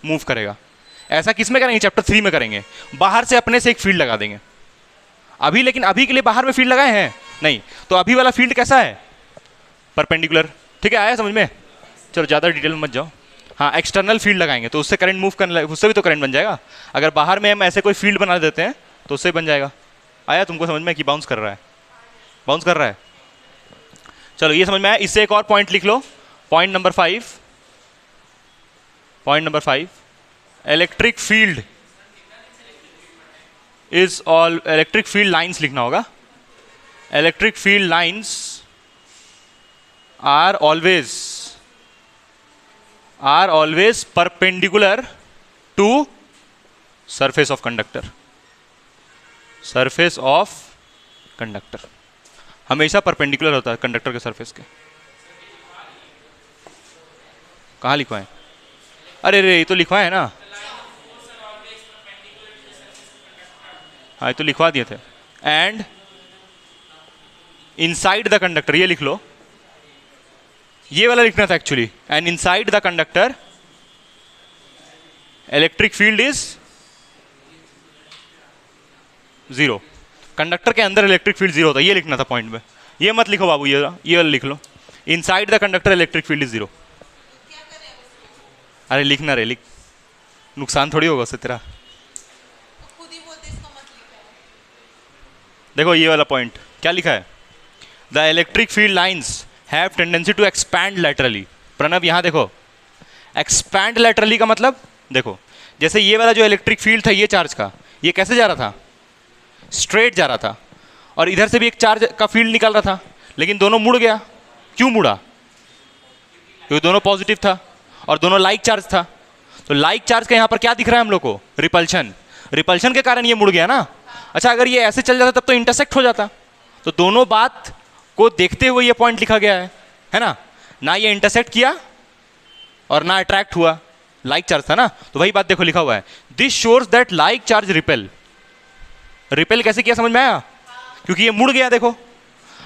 मूव करेगा। ऐसा किस में करेंगे, चैप्टर 3 में करेंगे, बाहर से अपने से एक फील्ड लगा देंगे। अभी लेकिन अभी के लिए बाहर में फील्ड लगाए हैं नहीं, तो अभी वाला फील्ड कैसा है, परपेंडिकुलर, ठीक है। आया समझ में। चलो ज़्यादा डिटेल में मत जाओ। हाँ, एक्सटर्नल फील्ड लगाएंगे तो उससे करंट मूव करने लगेगा, उससे भी तो करंट बन जाएगा। अगर बाहर में हम ऐसे कोई फील्ड बना देते हैं तो उससे बन जाएगा। आया तुमको समझ में कि बाउंस कर रहा है, बाउंस कर रहा है। चलो ये समझ में आया। इससे एक और पॉइंट लिख लो, point number 5, point number 5, electric field is all, electric field lines लिखना होगा। Electric field lines are always are always perpendicular to surface of conductor. Surface of conductor हमेशा परपेंडिकुलर होता है कंडक्टर के सरफेस के। कहाँ लिखवा है? अरे रे ये तो लिखवा है ना, हाँ ये तो लिखवा दिए थे। एंड इनसाइड द कंडक्टर, ये लिख लो, ये वाला लिखना था actually. And inside the conductor electric field is zero. Conductor के अंदर इलेक्ट्रिक फील्ड जीरो होता है, ये लिखना था पॉइंट में। ये मत लिखो बाबू, ये वाला लिख लो, inside the conductor electric field is zero. अरे लिखना रे, लिख, नुकसान थोड़ी होगा उससे तेरा। देखो ये वाला पॉइंट क्या लिखा है, the electric field lines have tendency to expand laterally. Pranav यहाँ देखो, एक्सपैंड लैटरली का मतलब देखो, जैसे ये वाला जो इलेक्ट्रिक फील्ड था ये चार्ज का, ये कैसे जा रहा था, स्ट्रेट जा रहा था, और इधर से भी एक चार्ज का फील्ड निकल रहा था, लेकिन दोनों मुड़ गया। क्यों मुड़ा? क्योंकि दोनों पॉजिटिव था और दोनों लाइक चार्ज था। तो लाइक चार्ज का यहाँ पर क्या दिख रहा है हम लोग को, रिपल्शन। रिपल्शन के कारण ये मुड़ गया ना। अच्छा अगर ये ऐसे चल जाता तब तो इंटरसेक्ट हो जाता। तो दोनों बात को देखते हुए ये पॉइंट लिखा गया है ना। ना ये इंटरसेक्ट किया और ना अट्रैक्ट हुआ, लाइक चार्ज था ना। तो वही बात देखो लिखा हुआ है, this shores that like charge repel. Repel कैसे किया समझ में आया? क्योंकि ये मुड़ गया देखो।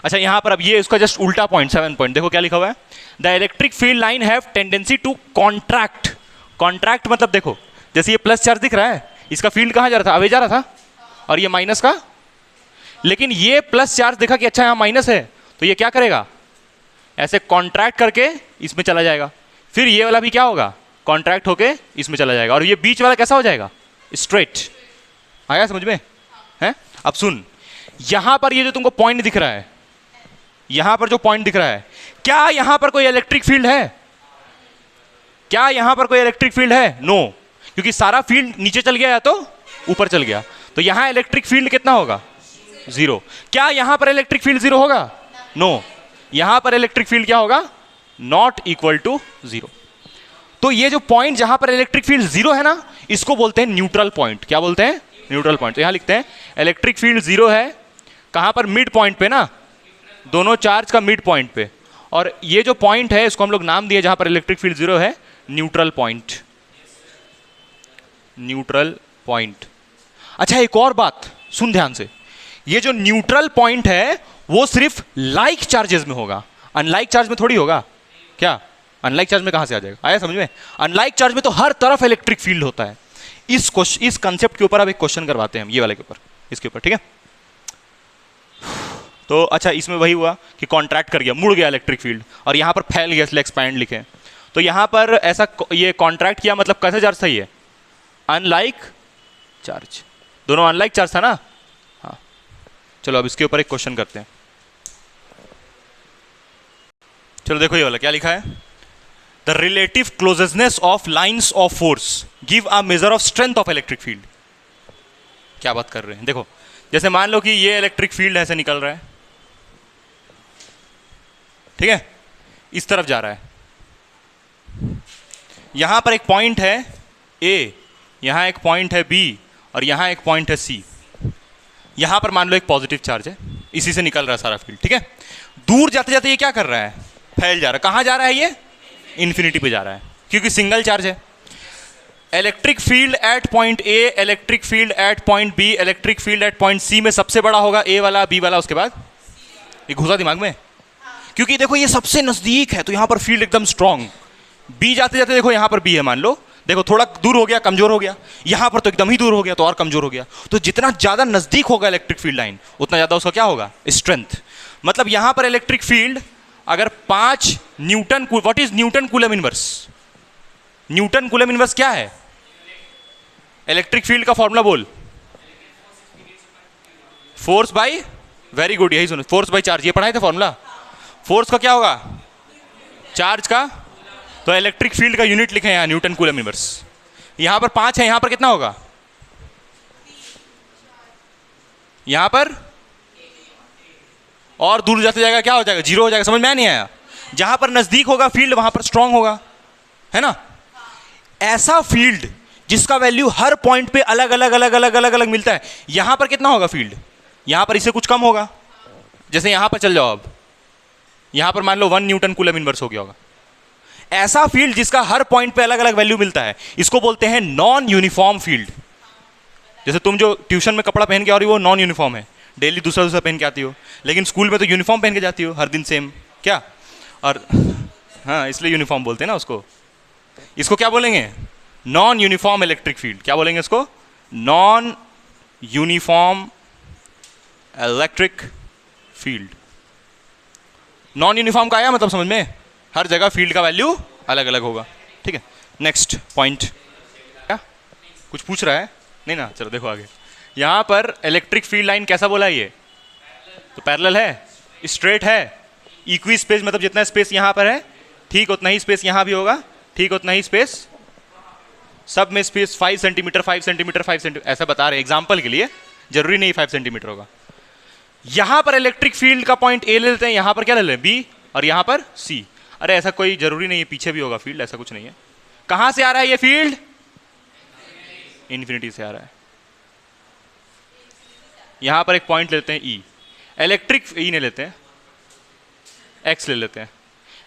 अच्छा यहाँ पर अब ये इसका जस्ट उल्टा पॉइंट, 7 पॉइंट देखो क्या लिखा हुआ है, the electric field line have tendency to contract. Contract मतलब देखो, जैसे ये प्लस चार्ज दिख रहा है, इसका फील्ड कहाँ जा रहा था, अवे जा रहा था, और ये माइनस का। लेकिन ये प्लस चार्ज देखा कि अच्छा यहाँ माइनस है, तो ये क्या करेगा, ऐसे कॉन्ट्रैक्ट करके इसमें चला जाएगा। फिर ये वाला भी क्या होगा, कॉन्ट्रैक्ट होके इसमें चला जाएगा, और ये बीच वाला कैसा हो जाएगा, स्ट्रेट। आया समझ में है? अब सुन, यहां पर ये जो तुमको पॉइंट दिख रहा है, यहां पर जो पॉइंट दिख रहा है, क्या यहां पर कोई इलेक्ट्रिक फील्ड है? क्या यहां पर कोई इलेक्ट्रिक फील्ड है? नो, क्योंकि सारा फील्ड नीचे चल गया या तो ऊपर चल गया। तो यहां इलेक्ट्रिक फील्ड कितना होगा, जीरो। क्या यहां पर इलेक्ट्रिक फील्ड जीरो होगा? नो, यहां पर इलेक्ट्रिक फील्ड क्या होगा, नॉट इक्वल टू जीरो। तो ये जो पॉइंट जहां पर इलेक्ट्रिक फील्ड जीरो है ना, इसको बोलते हैं न्यूट्रल पॉइंट। क्या बोलते हैं? Neutral point. तो यहां लिखते हैं इलेक्ट्रिक फील्ड जीरो है, कहां पर, मिड पॉइंट पे ना, दोनों चार्ज का मिड पॉइंट पे। और ये जो पॉइंट है इसको हम लोग नाम दिए जहां पर इलेक्ट्रिक फील्ड जीरो है, न्यूट्रल पॉइंट। Neutral point. अच्छा एक और बात सुन ध्यान से, ये जो न्यूट्रल पॉइंट है वो सिर्फ लाइक चार्जेस में होगा, अनलाइक चार्ज में थोड़ी होगा। क्या अनलाइक चार्ज में कहां से आ जाएगा? आया समझ में? अनलाइक चार्ज में तो हर तरफ इलेक्ट्रिक फील्ड होता है। इस कंसेप्ट के ऊपर अब एक क्वेश्चन करवाते हैं हम, ये वाले के ऊपर, इसके ऊपर, ठीक है? तो अच्छा इसमें वही हुआ कि कॉन्ट्रैक्ट कर गया, मुड़ गया इलेक्ट्रिक फील्ड, और यहां पर फैल गया, इसलिए एक्सपैंड लिखे। तो यहां पर ऐसा ये कॉन्ट्रैक्ट किया, मतलब कैसे चार्ज था ये, अनलाइक चार्ज। दोनों अनलाइक चार्ज था ना। हाँ चलो अब इसके ऊपर एक क्वेश्चन करते हैं। चलो देखो ये वाला क्या लिखा है, the relative closeness of lines of force give a measure of strength of electric field. क्या बात कर रहे हैं? देखो जैसे मान लो कि ये इलेक्ट्रिक फील्ड ऐसे निकल रहा है, ठीक है, इस तरफ जा रहा है, यहां पर एक पॉइंट है ए, यहां एक पॉइंट है बी, और यहां एक पॉइंट है सी। यहां पर मान लो एक पॉजिटिव चार्ज है, इसी से निकल रहा है सारा फील्ड, ठीक है। दूर जाते जाते ये क्या कर रहा है, फैल जा रहा है। कहां जा रहा है ये, इन्फिनिटी पे जा रहा है, क्योंकि सिंगल चार्ज है। Electric field at point A, electric field at point B, electric field at point C में सबसे बड़ा होगा ए वाला, बी वाला, उसके बाद ये घुसा दिमाग में, क्योंकि देखो ये सबसे नजदीक है तो यहां पर फील्ड एकदम स्ट्रांग। बी जाते जाते देखो यहां पर बी है, मान लो, देखो थोड़ा दूर हो गया, कमजोर हो गया, यहां पर तो एकदम ही दूर हो गया तो और कमजोर हो गया। तो जितना ज्यादा नजदीक होगा इलेक्ट्रिक फील्ड लाइन, उतना ज्यादा उसका क्या होगा, स्ट्रेंथ। मतलब यहां पर इलेक्ट्रिक फील्ड अगर 5 Newton, what is Newton coulomb inverse? Newton coulomb inverse क्या है? इलेक्ट्रिक फील्ड का फॉर्मूला बोल, फोर्स बाय, वेरी गुड, यही सुनो, फोर्स बाय चार्ज, ये पढ़ाए थे फॉर्मूला। फोर्स का क्या होगा, चार्ज का। तो इलेक्ट्रिक फील्ड का यूनिट लिखे यहां, न्यूटन कूलम इनवर्स। यहां पर 5 है, यहां पर कितना होगा, यहां पर, और दूर जाते जाएगा क्या हो जाएगा, 0 हो जाएगा। समझ में नहीं आया? जहां पर नजदीक होगा फील्ड वहां पर स्ट्रांग होगा, है ना? ऐसा फील्ड जिसका वैल्यू हर पॉइंट पे अलग अलग अलग अलग अलग अलग मिलता है, यहां पर कितना होगा फील्ड? यहां पर इससे कुछ कम होगा। जैसे यहां पर चल जाओ, अब यहां पर मान लो 1 न्यूटन कूलम इनवर्स हो गया होगा। ऐसा फील्ड जिसका हर पॉइंट पे अलग अलग वैल्यू मिलता है, इसको बोलते हैं नॉन यूनिफॉर्म फील्ड। जैसे तुम जो ट्यूशन में कपड़ा पहन के आ रही हो वो नॉन यूनिफॉर्म है, डेली दूसरा दूसरा पहन के आती हो, लेकिन स्कूल में तो यूनिफॉर्म पहन के जाती हो हर दिन सेम, क्या? और हाँ, इसलिए यूनिफॉर्म बोलते हैं ना उसको। इसको क्या बोलेंगे? Non uniform electric field. क्या बोलेंगे इसको? Non uniform electric field. Non uniform का आया मतलब समझ में? हर जगह फील्ड का वैल्यू अलग अलग होगा। ठीक है, नेक्स्ट पॉइंट। क्या कुछ पूछ रहा है? नहीं ना, चलो देखो आगे। यहां पर इलेक्ट्रिक फील्ड लाइन कैसा बोला? ये तो पैरेलल है, स्ट्रेट है, इक्वी स्पेस, मतलब जितना स्पेस यहां पर है ठीक उतना ही स्पेस यहां भी होगा, ठीक उतना ही स्पेस सब में स्पेस 5 सेंटीमीटर 5 सेंटीमीटर 5 सेंटीमीटर ऐसा बता रहे हैं एग्जाम्पल के लिए, जरूरी नहीं 5 सेंटीमीटर होगा। यहां पर इलेक्ट्रिक फील्ड का पॉइंट ए ले लेते हैं, यहां पर क्या ले लें? बी, और यहां पर सी। अरे ऐसा कोई जरूरी नहीं है, पीछे भी होगा फील्ड, ऐसा कुछ नहीं है। कहां से आ रहा है ये फील्ड? इन्फिनिटी से आ रहा है। यहां पर एक पॉइंट लेते हैं ई, इलेक्ट्रिक ई ने लेते हैं, एक्स ले लेते हैं।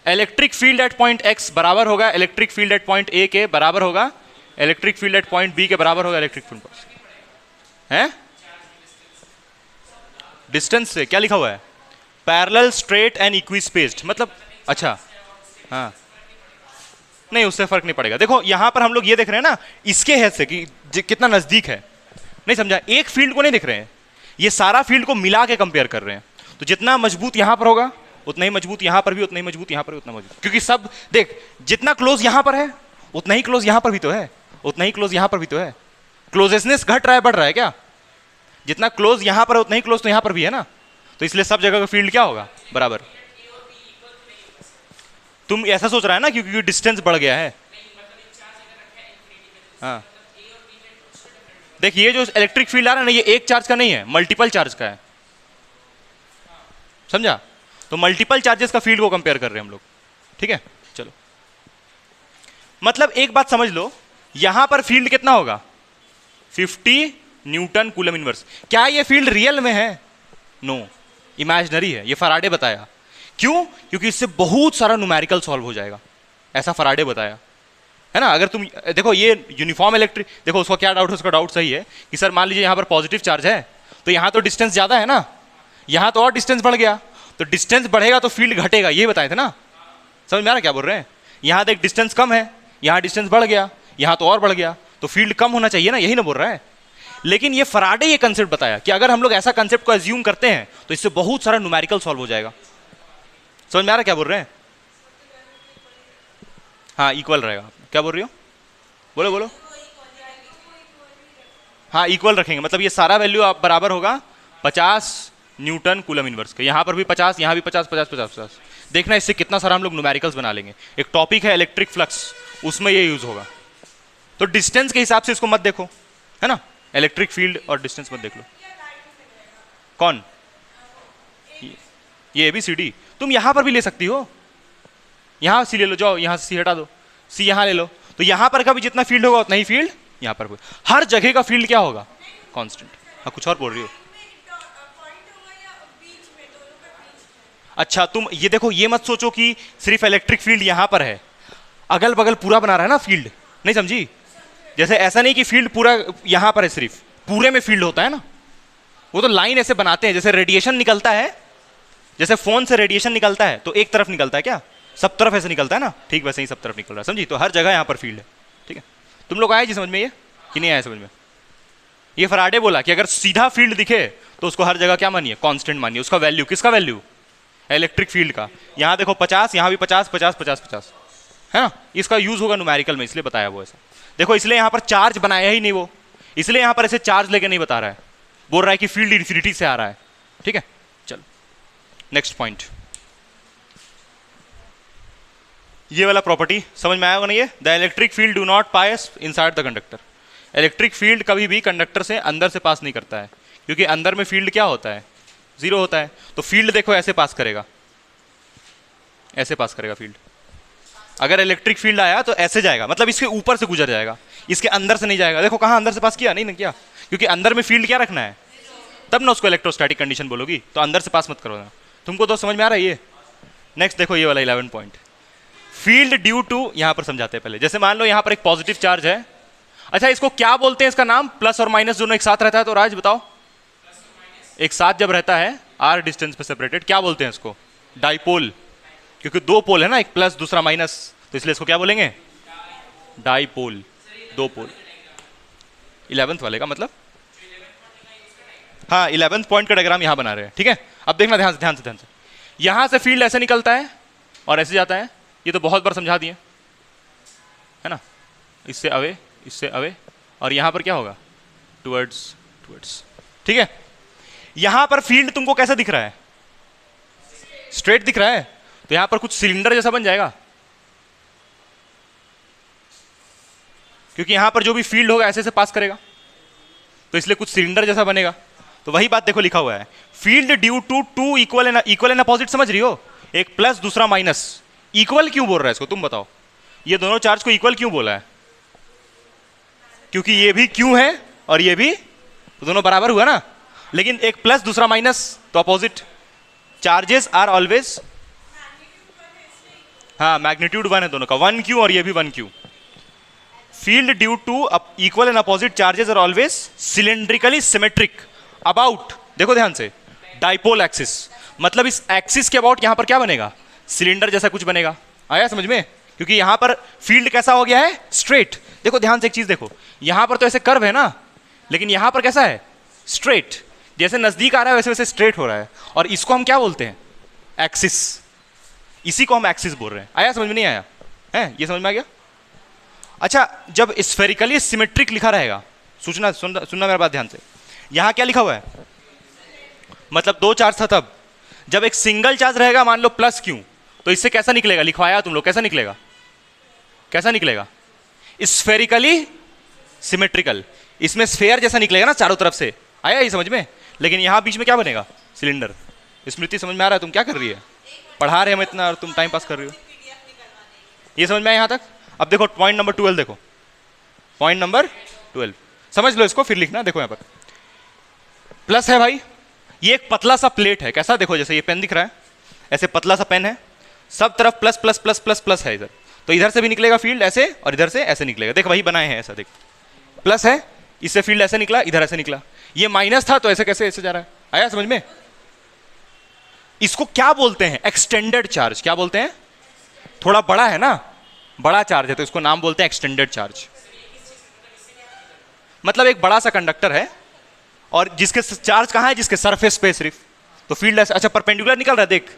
Electric field at point X बराबर होगा electric field at point A के बराबर होगा electric field at point B के बराबर होगा इलेक्ट्रिक फील्ड है। डिस्टेंस से क्या लिखा हुआ है? Parallel, straight and equi spaced, मतलब अच्छा हाँ, नहीं उससे फर्क नहीं पड़ेगा। देखो यहां पर हम लोग ये देख रहे हैं ना इसके हैज से कि कितना नजदीक है, नहीं समझा? एक फील्ड को नहीं देख रहे हैं, ये सारा फील्ड को मिला के कंपेयर कर रहे हैं। तो जितना मजबूत यहां पर होगा उतना ही मजबूत यहां पर भी, उतना ही मजबूत यहां पर भी, उतना मजबूत, क्योंकि सब देख जितना क्लोज यहां पर है उतना ही क्लोज यहां पर भी तो है, उतना ही क्लोज यहां पर भी तो है। क्लोजेसनेस घट रहा है बढ़ रहा है क्या? जितना क्लोज यहां पर है उतना ही क्लोज तो यहां पर भी है ना, तो इसलिए सब जगह का फील्ड क्या होगा? बराबर। तुम ऐसा सोच रहा है ना क्योंकि डिस्टेंस बढ़ गया है। हाँ देख, ये जो इलेक्ट्रिक फील्ड आ रहा है ना, ये एक चार्ज का नहीं है, मल्टीपल चार्ज का है, समझा? तो मल्टीपल चार्जेस का फील्ड को कंपेयर कर रहे हैं हम लोग। ठीक है, चलो मतलब एक बात समझ लो, यहां पर फील्ड कितना होगा? 50 न्यूटन कूलम इनवर्स। क्या ये फील्ड रियल में है? नो, इमेजिनरी है। ये फराडे बताया। क्यों? क्योंकि इससे बहुत सारा न्यूमेरिकल सॉल्व हो जाएगा, ऐसा फराडे बताया, है ना? अगर तुम देखो ये यूनिफॉर्म इलेक्ट्रिक, देखो उसका क्या डाउट है? उसका डाउट सही है कि सर मान लीजिए यहां पर पॉजिटिव चार्ज है तो यहां तो डिस्टेंस ज्यादा है ना, यहां तो और डिस्टेंस बढ़ गया, तो डिस्टेंस बढ़ेगा तो फील्ड घटेगा, ये बताए थे ना? समझ में आ रहा क्या बोल रहे हैं? यहां देख डिस्टेंस कम है, यहां डिस्टेंस बढ़ गया, यहां तो और बढ़ गया, तो फील्ड कम होना चाहिए ना, यही ना बोल रहा है। लेकिन ये फराडे ये कंसेप्ट बताया कि अगर हम लोग ऐसा कंसेप्ट को एज्यूम करते हैं तो इससे बहुत सारा न्यूमेरिकल सॉल्व हो जाएगा। समझ में आ रहा क्या बोल रहे हैं? हाँ इक्वल रहेगा। क्या बोल रही हो? बोलो बोलो। हाँ इक्वल रखेंगे, मतलब ये सारा वैल्यू आप बराबर होगा 50 न्यूटन कूलम इनवर्स का। यहाँ पर भी 50, यहाँ भी 50 50 50 50। देखना इससे कितना सारा हम लोग न्यूमेरिकल्स बना लेंगे। एक टॉपिक है इलेक्ट्रिक फ्लक्स, उसमें ये यूज होगा। तो डिस्टेंस के हिसाब से इसको मत देखो, है ना? इलेक्ट्रिक फील्ड और डिस्टेंस मत देख लो। कौन? ये ABCD तुम यहां पर भी ले सकती हो, यहां सी ले लो, जाओ यहां से सी हटा दो, सी यहां ले लो, तो यहां पर का भी जितना फील्ड होगा उतना ही फील्ड यहां पर होगा। हर जगह का फील्ड क्या होगा? कांस्टेंट। हाँ कुछ और बोल रही हो? अच्छा तुम ये देखो, ये मत सोचो कि सिर्फ इलेक्ट्रिक फील्ड यहां पर है, अगल बगल पूरा बना रहा है ना फील्ड, नहीं समझी? जैसे ऐसा नहीं कि फील्ड पूरा यहां पर है, सिर्फ पूरे में फील्ड होता है ना, वो तो लाइन ऐसे बनाते हैं, जैसे रेडिएशन निकलता है, जैसे फोन से रेडिएशन निकलता है तो एक तरफ निकलता है क्या? सब तरफ ऐसे निकलता है ना, ठीक वैसे ही सब तरफ निकल रहा है, समझी? तो हर जगह यहां पर फील्ड है। ठीक है, तुम लोग आए जी समझ में ये कि नहीं आया समझ में? ये फराडे बोला कि अगर सीधा फील्ड दिखे तो उसको हर जगह क्या मानिए? कांस्टेंट मानिए। उसका वैल्यू, किसका वैल्यू? इलेक्ट्रिक फील्ड का। यहां देखो 50, यहां भी 50 50 50 50, है ना? इसका यूज होगा न्यूमेरिकल में, इसलिए बताया वो ऐसा। देखो इसलिए यहां पर चार्ज बनाया ही नहीं वो, इसलिए यहां पर ऐसे चार्ज लेके नहीं बता रहा है, बोल रहा है कि फील्ड इन्फिनिटी से आ रहा है। ठीक है, चलो नेक्स्ट पॉइंट। ये वाला प्रॉपर्टी समझ में आया होगा ना? ये the electric field do not pass inside the conductor. Electric field कभी भी कंडक्टर से अंदर से पास नहीं करता है, क्योंकि अंदर में फील्ड क्या होता है? 0 होता है। तो फील्ड देखो ऐसे पास करेगा, ऐसे पास करेगा फील्ड, अगर इलेक्ट्रिक फील्ड आया तो ऐसे जाएगा, मतलब इसके ऊपर से गुजर जाएगा, इसके अंदर से नहीं जाएगा। देखो कहाँ अंदर से पास किया, नहीं ना किया, क्योंकि अंदर में फील्ड क्या रखना है, तब ना उसको इलेक्ट्रोस्टैटिक कंडीशन बोलोगी, तो अंदर से पास मत करो ना। तुमको तो समझ में आ रहा है ये। नेक्स्ट देखो ये वाला 11 पॉइंट, फील्ड ड्यू टू, यहां पर समझाते हैं पहले। जैसे मान लो यहां पर एक पॉजिटिव चार्ज है, अच्छा इसको क्या बोलते हैं, इसका नाम, प्लस और माइनस दोनों एक साथ रहता है, तो राज बताओ, एक साथ जब रहता है आर डिस्टेंस पे सेपरेटेड, क्या बोलते हैं इसको, डाइपोल, क्योंकि दो पोल है ना, एक प्लस दूसरा माइनस, तो इसलिए इसको क्या बोलेंगे, डाइपोल, दो पोल। 11th वाले का मतलब, हाँ 11th पॉइंट का डायग्राम यहां बना रहे हैं, ठीक है। अब देखना ध्यान से ध्यान से ध्यान से, यहां से फील्ड ऐसे निकलता है और ऐसे जाता है, ये तो बहुत बार समझा दिए है ना, इससे अवे, और यहां पर क्या होगा, टुवर्ड्स, ठीक है। यहां पर फील्ड तुमको कैसा दिख रहा है, स्ट्रेट दिख रहा है, तो यहां पर कुछ सिलेंडर जैसा बन जाएगा, क्योंकि यहां पर जो भी फील्ड होगा ऐसे से पास करेगा, तो इसलिए कुछ सिलेंडर जैसा बनेगा। तो वही बात देखो लिखा हुआ है, field due to two equal and opposite, समझ रही हो, एक प्लस दूसरा माइनस। इक्वल क्यों बोल रहा है इसको, तुम बताओ, ये दोनों चार्ज को इक्वल क्यों बोला है, क्योंकि ये भी क्यू है और ये भी, तो दोनों बराबर हुआ ना, लेकिन एक प्लस दूसरा माइनस तो अपोजिट। चार्जेस आर ऑलवेज, हाँ मैग्नीट्यूड 1 है दोनों का, 1 क्यू और ये भी 1 Q. Field due to equal and opposite charges are always cylindrically symmetric about, देखो ध्यान से, डाइपोल एक्सिस, मतलब इस एक्सिस के अबाउट यहां पर क्या बनेगा, सिलेंडर जैसा कुछ बनेगा। आया समझ में, क्योंकि यहां पर फील्ड कैसा हो गया है, स्ट्रेट। देखो ध्यान से एक चीज देखो, यहां पर तो ऐसे कर्व है ना, लेकिन यहां पर कैसा है, स्ट्रेट, जैसे नजदीक आ रहा है वैसे वैसे स्ट्रेट हो रहा है, और इसको हम क्या बोलते हैं, एक्सिस, इसी को हम एक्सिस बोल रहे हैं। आया समझ में, नहीं आया है, ये समझ में आ गया। अच्छा जब स्फेरिकली सिमेट्रिक लिखा रहेगा, सुनना मेरा बात ध्यान से, यहां क्या लिखा हुआ है, मतलब दो चार्ज था तब, जब एक सिंगल चार्ज रहेगा मान लो प्लस क्यू, तो इससे कैसा निकलेगा, लिखवाया तुम लोग, कैसा निकलेगा, कैसा निकलेगा, स्फेरिकली सिमेट्रिकल, इसमें स्फेयर जैसा निकलेगा ना चारों तरफ से। आया ये समझ में, लेकिन यहां बीच में क्या बनेगा, सिलेंडर। स्मृति समझ में आ रहा है, तुम क्या कर रही है, पढ़ा रहे हम इतना और तुम टाइम पास कर रही हो, ये समझ में आया यहां तक। अब देखो पॉइंट नंबर 12, देखो पॉइंट नंबर 12, समझ लो इसको फिर लिखना। देखो यहां पर प्लस है भाई, ये एक पतला सा प्लेट है, कैसा, देखो जैसे ये पेन दिख रहा है, ऐसे पतला सा पेन है, सब तरफ plus plus plus plus plus है इधर, तो इधर से भी निकलेगा फील्ड ऐसे और इधर से ऐसे निकलेगा। देख वही बनाए हैं ऐसा, देख प्लस है, इससे फील्ड ऐसे निकला, इधर ऐसे निकला, ये माइनस था तो ऐसे कैसे ऐसे जा रहा है। आया समझ में, इसको क्या बोलते हैं, एक्सटेंडेड चार्ज। क्या बोलते हैं, थोड़ा बड़ा है ना, बड़ा चार्ज है तो इसको नाम बोलते हैं एक्सटेंडेड चार्ज। मतलब एक बड़ा सा कंडक्टर है और जिसके चार्ज कहां है, जिसके सरफेस पे सिर्फ, तो फील्ड ऐसे, अच्छा परपेंडिकुलर निकल रहा है, देख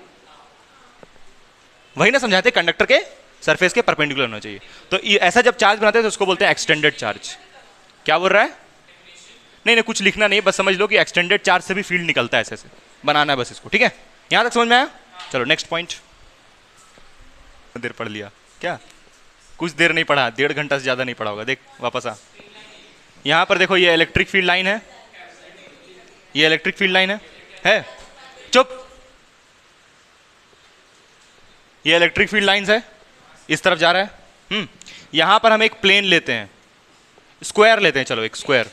वही ना समझाते, कंडक्टर के सरफेस के परपेंडिकुलर होना चाहिए। तो ऐसा जब चार्ज बनाते हैं तो उसको बोलते हैं एक्सटेंडेड चार्ज। क्या बोल रहा है, नहीं नहीं कुछ लिखना नहीं, बस समझ लो कि एक्सटेंडेड चार्ज से भी फील्ड निकलता है, ऐसे ऐसे बनाना है बस इसको, ठीक है। यहां तक समझ में आया, चलो नेक्स्ट पॉइंट। देर पढ़ लिया क्या, कुछ देर नहीं पढ़ा, 1.5 घंटा से ज्यादा नहीं पढ़ा होगा। देख वापस आ, यहां पर देखो ये इलेक्ट्रिक फील्ड लाइन है, ये इलेक्ट्रिक फील्ड लाइन है? चुप, ये इलेक्ट्रिक फील्ड लाइंस है, इस तरफ जा रहा है। यहां पर हम एक प्लेन लेते हैं, स्क्वायर लेते हैं, चलो एक स्क्वायर,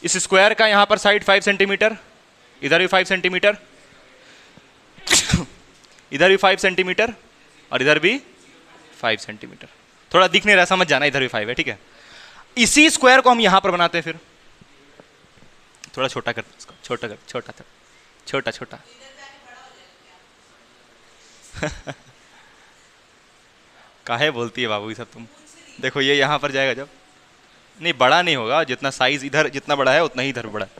इस स्क्वायर का यहां पर साइड 5 सेंटीमीटर, इधर भी 5 सेंटीमीटर, इधर भी 5 सेंटीमीटर और इधर भी 5 सेंटीमीटर। थोड़ा दिख नहीं रहा, समझ जाना, इधर भी 5 है, ठीक है। इसी स्क्वायर को हम यहां पर बनाते हैं, फिर थोड़ा छोटा कर, छोटा कर, छोटा था, छोटा छोटा काहे बोलती है बाबू ये सब तुम। देखो ये यहां पर जाएगा जब, नहीं बड़ा नहीं होगा, जितना साइज इधर जितना बड़ा है उतना ही इधर बड़ा है।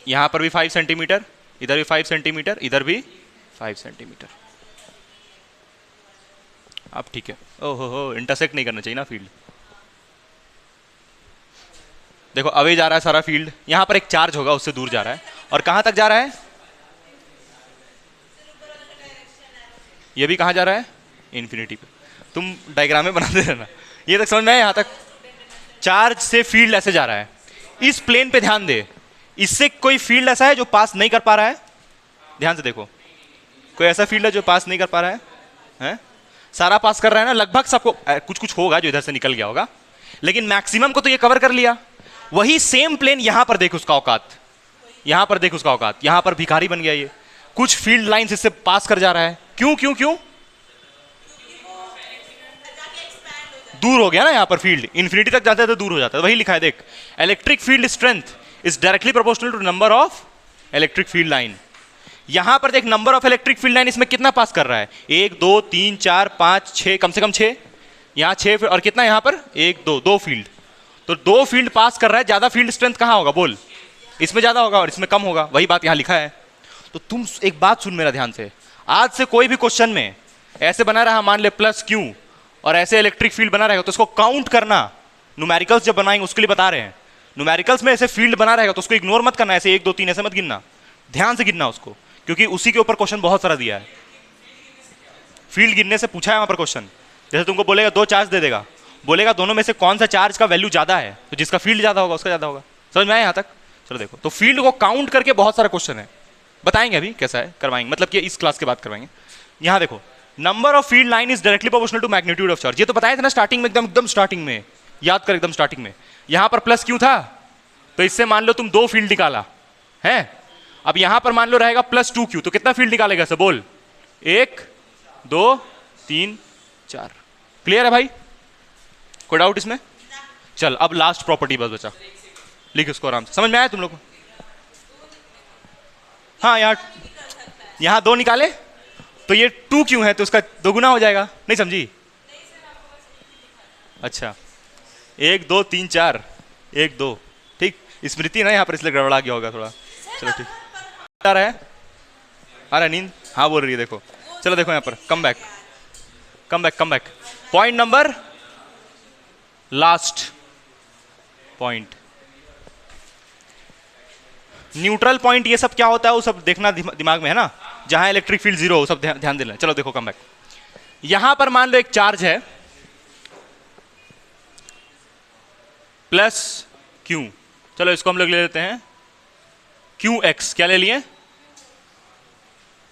यहां पर भी 5 सेंटीमीटर, इधर भी 5 सेंटीमीटर, इधर भी 5 सेंटीमीटर। अब ठीक है, ओहो हो, इंटरसेक्ट नहीं करना चाहिए ना फील्ड। देखो अवे जा रहा है सारा फील्ड, यहां पर एक चार्ज होगा उससे दूर जा रहा है, और कहां तक जा रहा है, ये भी कहां जा रहा है, इन्फिनिटी पे। तुम डायग्राम में बनाते रहना, ये तक समझ में आया। यहां तक चार्ज से फील्ड ऐसे जा रहा है, इस प्लेन पे ध्यान दे, इससे कोई फील्ड ऐसा है जो पास नहीं कर पा रहा है, ध्यान से देखो, कोई ऐसा फील्ड है जो पास नहीं कर पा रहा है, हैं? सारा पास कर रहा है ना, लगभग सबको, कुछ कुछ होगा जो इधर से निकल गया होगा, लेकिन मैक्सिमम को तो ये कवर कर लिया। वही सेम प्लेन यहां पर देख उसका औकात, यहां पर देख उसका औकात, यहां पर भिखारी बन गया ये, कुछ फील्ड लाइंस इससे पास कर जा रहा है। क्यों क्यों क्यों? दूर हो गया ना, यहां पर फील्ड इंफिनिटी तक जाता है तो दूर हो जाता है। वही लिखा है देख, electric field strength is directly proportional to number of electric field line. यहां पर देख number of electric field line इसमें कितना पास कर रहा है, 1 2 3 4 5 6, कम से कम 6, यहां 6 और कितना यहां पर 1 2, 2 फील्ड, तो 2 फील्ड पास कर रहा है। ज्यादा फील्ड स्ट्रेंथ कहां होगा बोल? इसमें ज्यादा होगा और इसमें कम होगा, वही बात यहां लिखा है। तो तुम एक बात सुन मेरा ध्यान से, आज से कोई भी क्वेश्चन में ऐसे बना रहा, मान ले प्लस क्यू और ऐसे इलेक्ट्रिक फील्ड बना रहेगा तो उसको काउंट करना। न्यूमेरिकल्स जब बनाएंगे उसके लिए बता रहे हैं, न्यूमेरिकल्स में ऐसे फील्ड बना रहेगा तो उसको इग्नोर मत करना, ऐसे 1 2 3 ऐसे मत गिनना, ध्यान से गिनना उसको, क्योंकि उसी के ऊपर क्वेश्चन बहुत सारा दिया है। फील्ड गिनने से पूछा है वहां पर क्वेश्चन, जैसे तुमको बोलेगा 2 चार्ज दे देगा, बोलेगा दोनों में से कौन सा चार्ज का वैल्यू ज्यादा है, तो जिसका फील्ड ज्यादा होगा उसका ज्यादा होगा। समझ में आया यहां तक? चलो देखो, तो फील्ड को काउंट करके बहुत सारा क्वेश्चन है, बताएंगे अभी कैसा है, करवाएंगे, मतलब कि इस क्लास के बाद करवाएंगे। यहां देखो, number of field line is directly proportional to magnitude of charge, ये तो बताया था ना स्टार्टिंग में, एकदम एकदम स्टार्टिंग में, याद कर एकदम स्टार्टिंग में। यहां पर प्लस क्यू था तो इससे मान लो तुम 2 फील्ड निकाला है, अब यहां पर मान लो रहेगा प्लस 2 क्यू, तो कितना फील्ड निकालेगा से बोल? 1 2 3 4। क्लियर है भाई? कोई डाउट इसमें? चल अब लास्ट प्रॉपर्टी बस बचा, लिख इसको आराम से, समझ में आया तुम लोग को? हाँ, यहां 2 निकाले तो ये 2 क्यों है, तो उसका 2 गुना हो जाएगा, नहीं समझी? अच्छा, 1 2 3 4, 1 2, ठीक, स्मृति ना यहाँ पर इसलिए गड़बड़ा गया होगा थोड़ा। चलो ठीक, आ रहा है, आ रहा है नींद? हाँ बोल रही है, देखो चलो देखो यहाँ पर, come back come back come back. Point number last point, neutral point, ये सब क्या होता है वो सब देखना दिमाग में है ना, जहां इलेक्ट्रिक फील्ड 0 हो सब ध्यान देना। चलो देखो, कम बैक, यहां पर मान लो एक चार्ज है प्लस क्यू, चलो इसको हम लोग ले लेते हैं क्यू एक्स, क्या ले लिए,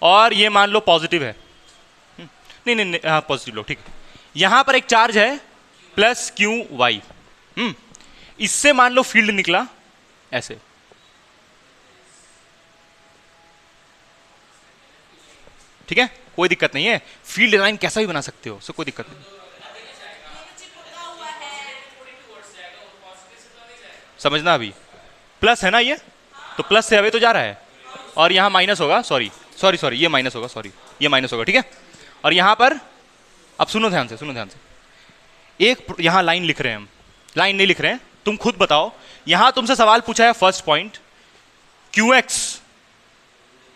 और ये मान लो पॉजिटिव है, नहीं नहीं, नहीं हाँ पॉजिटिव लो, ठीक है। यहां पर एक चार्ज है प्लस क्यू वाई, इससे मान लो फील्ड निकला ऐसे, ठीक है, कोई दिक्कत नहीं है, फील्ड लाइन कैसा भी बना सकते हो, सो कोई दिक्कत नहीं। समझना, अभी प्लस है ना ये, तो प्लस से अभी तो जा रहा है, और यहां माइनस होगा, सॉरी सॉरी सॉरी, ये माइनस होगा, सॉरी ये माइनस होगा, ठीक है। और यहां पर अब सुनो ध्यान से, सुनो ध्यान से, एक यहां लाइन लिख रहे हैं हम, लाइन नहीं लिख रहे हैं, तुम खुद बताओ। यहां तुमसे सवाल पूछा है फर्स्ट पॉइंट, क्यू एक्स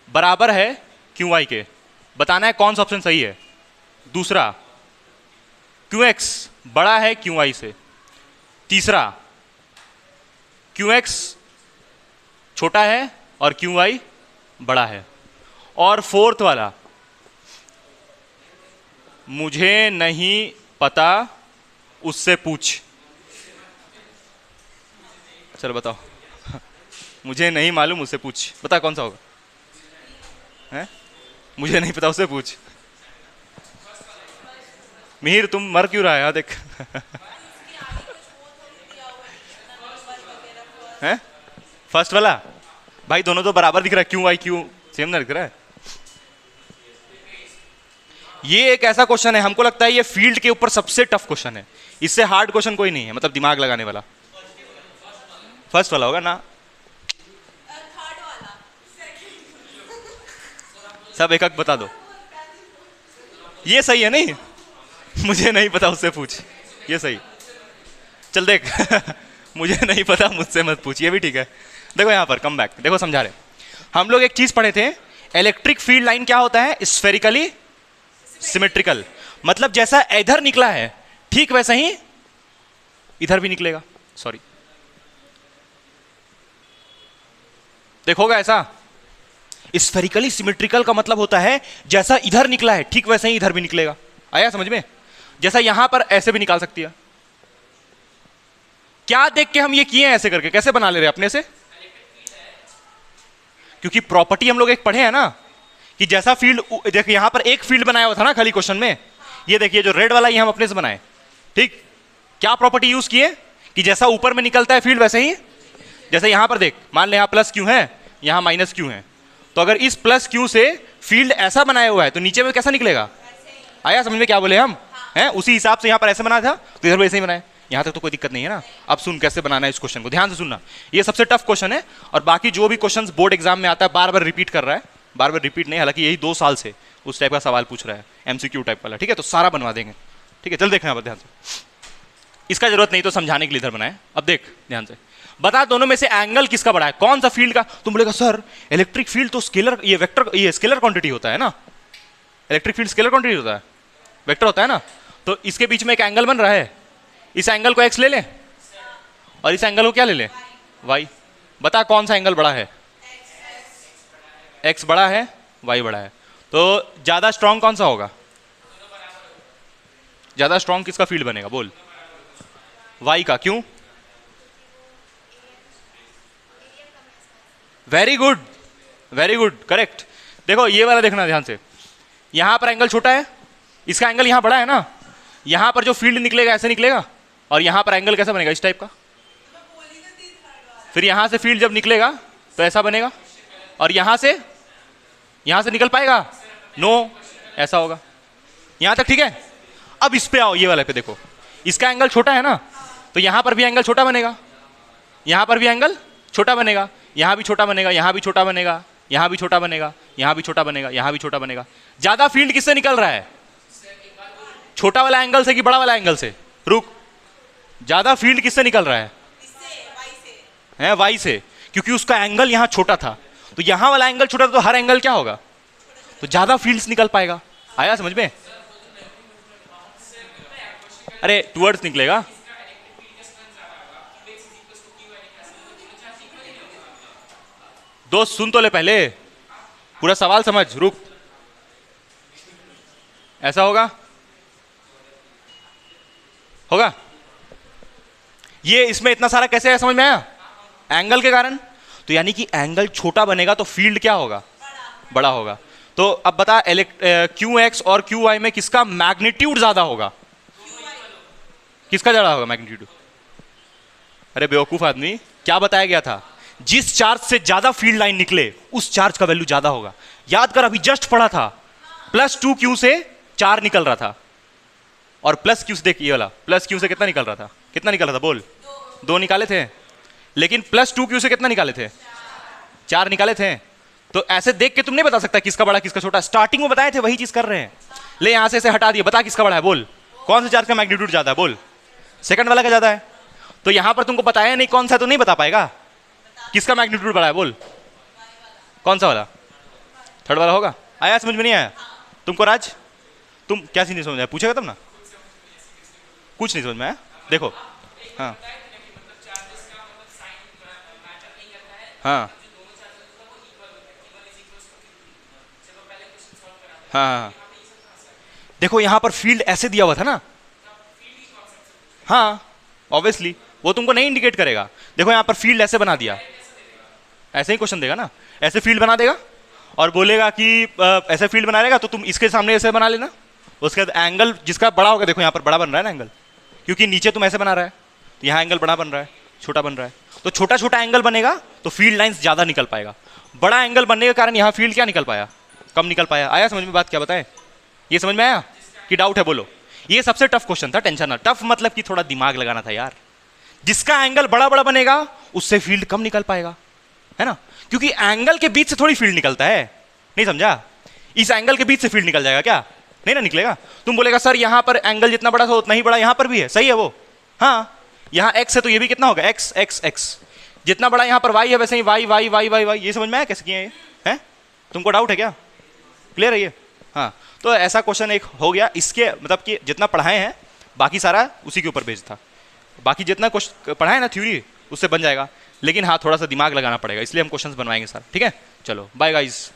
बराबर है क्यू वाई के, बताना है कौन सा ऑप्शन सही है। दूसरा, क्यू एक्स बड़ा है क्यू वाई से। तीसरा, क्यू एक्स छोटा है और क्यू वाई बड़ा है। और फोर्थ वाला, मुझे नहीं पता उससे पूछ। चलो बताओ मुझे नहीं मालूम उससे पूछ, बता कौन सा होगा, है? मुझे नहीं पता उससे पूछ। मिहिर तुम मर क्यों रहा है, देख हैं? फर्स्ट वाला भाई दोनों तो बराबर दिख रहा है, क्यू वाई क्यू सेम ना दिख रहा है। ये एक ऐसा क्वेश्चन है, हमको लगता है ये फील्ड के ऊपर सबसे टफ क्वेश्चन है, इससे हार्ड क्वेश्चन कोई नहीं है, मतलब दिमाग लगाने वाला। फर्स्ट वाला होगा ना, सब एक एक बता दो, ये सही है नहीं मुझे नहीं पता उससे पूछ, ये सही। चल देख मुझे नहीं पता मुझसे मत पूछ, ये भी ठीक है। देखो यहां पर कम बैक, देखो समझा रहे, हम लोग एक चीज पढ़े थे, इलेक्ट्रिक फील्ड लाइन क्या होता है, स्फेरिकली सिमेट्रिकल, मतलब जैसा इधर निकला है ठीक वैसा ही इधर भी निकलेगा। सॉरी, देखोगा ऐसा, स्फेरिकली सिमेट्रिकल का मतलब होता है जैसा इधर निकला है ठीक वैसा ही इधर भी निकलेगा। आया समझ में? जैसा यहां पर ऐसे भी निकाल सकती है। क्या देख के हम ये किए हैं ऐसे करके, कैसे बना ले रहे अपने से? क्योंकि प्रॉपर्टी हम लोग एक पढ़े हैं ना कि जैसा फील्ड, देखिए यहां पर एक फील्ड बनाया हुआ था ना खाली क्वेश्चन में, ये देखिए जो रेड वाला ये हम अपने से बनाए, ठीक। क्या प्रॉपर्टी यूज किए कि जैसा ऊपर में निकलता है फील्ड वैसे ही, जैसे यहां पर देख, मान ले यहां प्लस क्यू है, यहां माइनस क्यू है, तो अगर इस प्लस क्यू से फील्ड ऐसा बनाया हुआ है तो नीचे में कैसा निकलेगा? आया समझ में क्या बोले हम? हैं उसी हिसाब से यहां पर ऐसे बनाया था तो इधर भी ऐसे ही बनाए। यहां तक तो कोई दिक्कत नहीं है ना। अब सुन कैसे बनाना है इस क्वेश्चन को, ध्यान से सुनना, ये सबसे टफ क्वेश्चन है। और बाकी जो भी क्वेश्चन बोर्ड एग्जाम में आता है बार बार रिपीट कर रहा है, बार बार रिपीट नहीं, हालांकि यही 2 साल से उस टाइप का सवाल पूछ रहा है, एमसीक्यू टाइप वाला, ठीक है। तो सारा बनवा देंगे, ठीक है। चल देखना ध्यान से, इसका जरूरत नहीं तो समझाने के लिए इधर बनाए। अब देख ध्यान से, बता दोनों में से एंगल किसका बड़ा है, कौन सा फील्ड का? तुम बोलेगा सर इलेक्ट्रिक फील्ड तो स्केलर, ये वेक्टर, ये स्केलर क्वांटिटी होता है ना, इलेक्ट्रिक फील्ड स्केलर क्वांटिटी होता है, वेक्टर होता है ना। तो इसके बीच में एक एंगल बन रहा है, इस एंगल को एक्स ले ले और इस एंगल को क्या ले ले, वाई। बता कौन सा एंगल बड़ा है? एक्स बड़ा है, वाई बड़ा है। तो ज्यादा स्ट्रांग कौन सा होगा? ज्यादा स्ट्रांग किसका फील्ड बनेगा बोल? वाई का। क्यों? Very good, very good, correct. देखो ये वाला देखना ध्यान से, यहां पर एंगल छोटा है, इसका एंगल यहां बड़ा है ना, यहां पर जो फील्ड निकलेगा ऐसे निकलेगा, और यहां पर एंगल कैसा बनेगा? इस टाइप का। फिर यहां से फील्ड जब निकलेगा तो ऐसा बनेगा, और यहां से निकल पाएगा? नो, ऐसा होगा। यहां तक ठीक है। अब इस पे आओ, ये वाले पे देखो, इसका एंगल छोटा है ना, तो यहां पर भी एंगल छोटा बनेगा, यहां पर भी एंगल छोटा बनेगा, यहां भी छोटा बनेगा, यहां भी छोटा बनेगा, यहां भी छोटा बनेगा, यहां भी छोटा बनेगा, यहां भी छोटा बनेगा। ज्यादा फील्ड किससे निकल रहा है? छोटा वाला एंगल से कि बड़ा वाला एंगल से? रुक, ज्यादा फील्ड किससे निकल रहा है? है वाई से, क्योंकि उसका एंगल यहां छोटा था, तो यहां वाला एंगल छोटा था, तो हर एंगल क्या होगा? तो ज्यादा फील्ड्स निकल पाएगा। आया समझ में? अरे टुवर्ड्स निकलेगा। दोस्त सुन तो ले पहले, पूरा सवाल समझ, रुक। ऐसा होगा, होगा ये, इसमें इतना सारा कैसे है समझ में आया? एंगल के कारण। तो यानी कि एंगल छोटा बनेगा तो फील्ड क्या होगा? बड़ा होगा। तो अब बता क्यू एक्स और क्यू वाई में किसका मैग्नीट्यूड ज्यादा होगा? किसका ज्यादा होगा मैग्नीट्यूड? अरे बेवकूफ आदमी, क्या बताया गया था? जिस चार्ज से ज्यादा फील्ड लाइन निकले उस चार्ज का वैल्यू ज्यादा होगा। याद कर, अभी जस्ट पढ़ा था, +2q से 4 निकल रहा था, और प्लस क्यू से, देख ये वाला प्लस क्यू से कितना निकल रहा था? कितना निकल रहा था बोल? 2 निकाले थे। लेकिन +2q से कितना निकाले थे? 4 निकाले थे। तो ऐसे देख के तुम नहीं बता सकता किसका बड़ा किसका छोटा। स्टार्टिंग में बताए थे, वही चीज कर रहे हैं। ले यहां से इसे हटा दिया, बता किसका बड़ा है बोल? कौन से चार्ज का मैग्नीट्यूड ज्यादा है बोल? सेकंड वाला का ज्यादा है। तो यहां पर तुमको बताया नहीं कौन सा, तो नहीं बता पाएगा किसका मैग्नीट्यूड बड़ा है बोल? कौन सा वाला? थर्ड वाला होगा। आया समझ में नहीं आया तुमको राज? तुम क्या चीज नहीं समझ आया, पूछेगा तब ना। कुछ नहीं समझ में आया, देखो। हाँ हाँ हाँ, देखो यहां पर फील्ड ऐसे दिया हुआ था ना। हाँ ऑब्वियसली वो तुमको नहीं इंडिकेट करेगा। देखो यहां पर फील्ड ऐसे बना दिया, ऐसे ही क्वेश्चन देगा ना, ऐसे फील्ड बना देगा और बोलेगा कि ऐसे फील्ड बना देगा, तो तुम इसके सामने ऐसे बना लेना। उसके बाद एंगल जिसका बड़ा होगा, देखो यहां पर बड़ा बन रहा है ना एंगल, क्योंकि नीचे तुम ऐसे बना रहा है, तो यहाँ एंगल बड़ा बन रहा है, छोटा बन रहा है। तो छोटा छोटा एंगल बनेगा तो फील्ड लाइंस ज्यादा निकल पाएगा। बड़ा एंगल बनने के कारण यहाँ फील्ड क्या निकल पाया? कम निकल पाया। आया समझ में बात? क्या बताएं? ये समझ में आया कि डाउट है बोलो? ये सबसे टफ क्वेश्चन था, टेंशन ना। टफ मतलब कि थोड़ा दिमाग लगाना था यार। जिसका एंगल बड़ा बड़ा बनेगा उससे फील्ड कम निकल पाएगा, है ना, क्योंकि एंगल के बीच से थोड़ी फील्ड निकलता है। नहीं समझा? इस एंगल के बीच से फील्ड निकल जाएगा क्या? नहीं ना निकलेगा। तुम बोलेगा सर यहां पर एंगल जितना बड़ा था उतना ही बड़ा यहां पर भी है, सही है वो। हाँ यहाँ x है तो ये भी कितना होगा? x x x। जितना बड़ा यहाँ पर y है वैसे ही y y y y y। ये समझ में आया कैसे किए ये? हैं? तुमको डाउट है क्या? क्लियर है ये? हाँ, तो ऐसा क्वेश्चन एक हो गया। इसके मतलब कि जितना पढ़ाए हैं बाकी सारा उसी के ऊपर बेस्ड था। बाकी जितना पढ़ाए ना थ्योरी उससे बन जाएगा, लेकिन हाँ थोड़ा सा दिमाग लगाना पड़ेगा, इसलिए हम क्वेश्चंस बनवाएंगे सर। ठीक है, चलो बाय गाइस।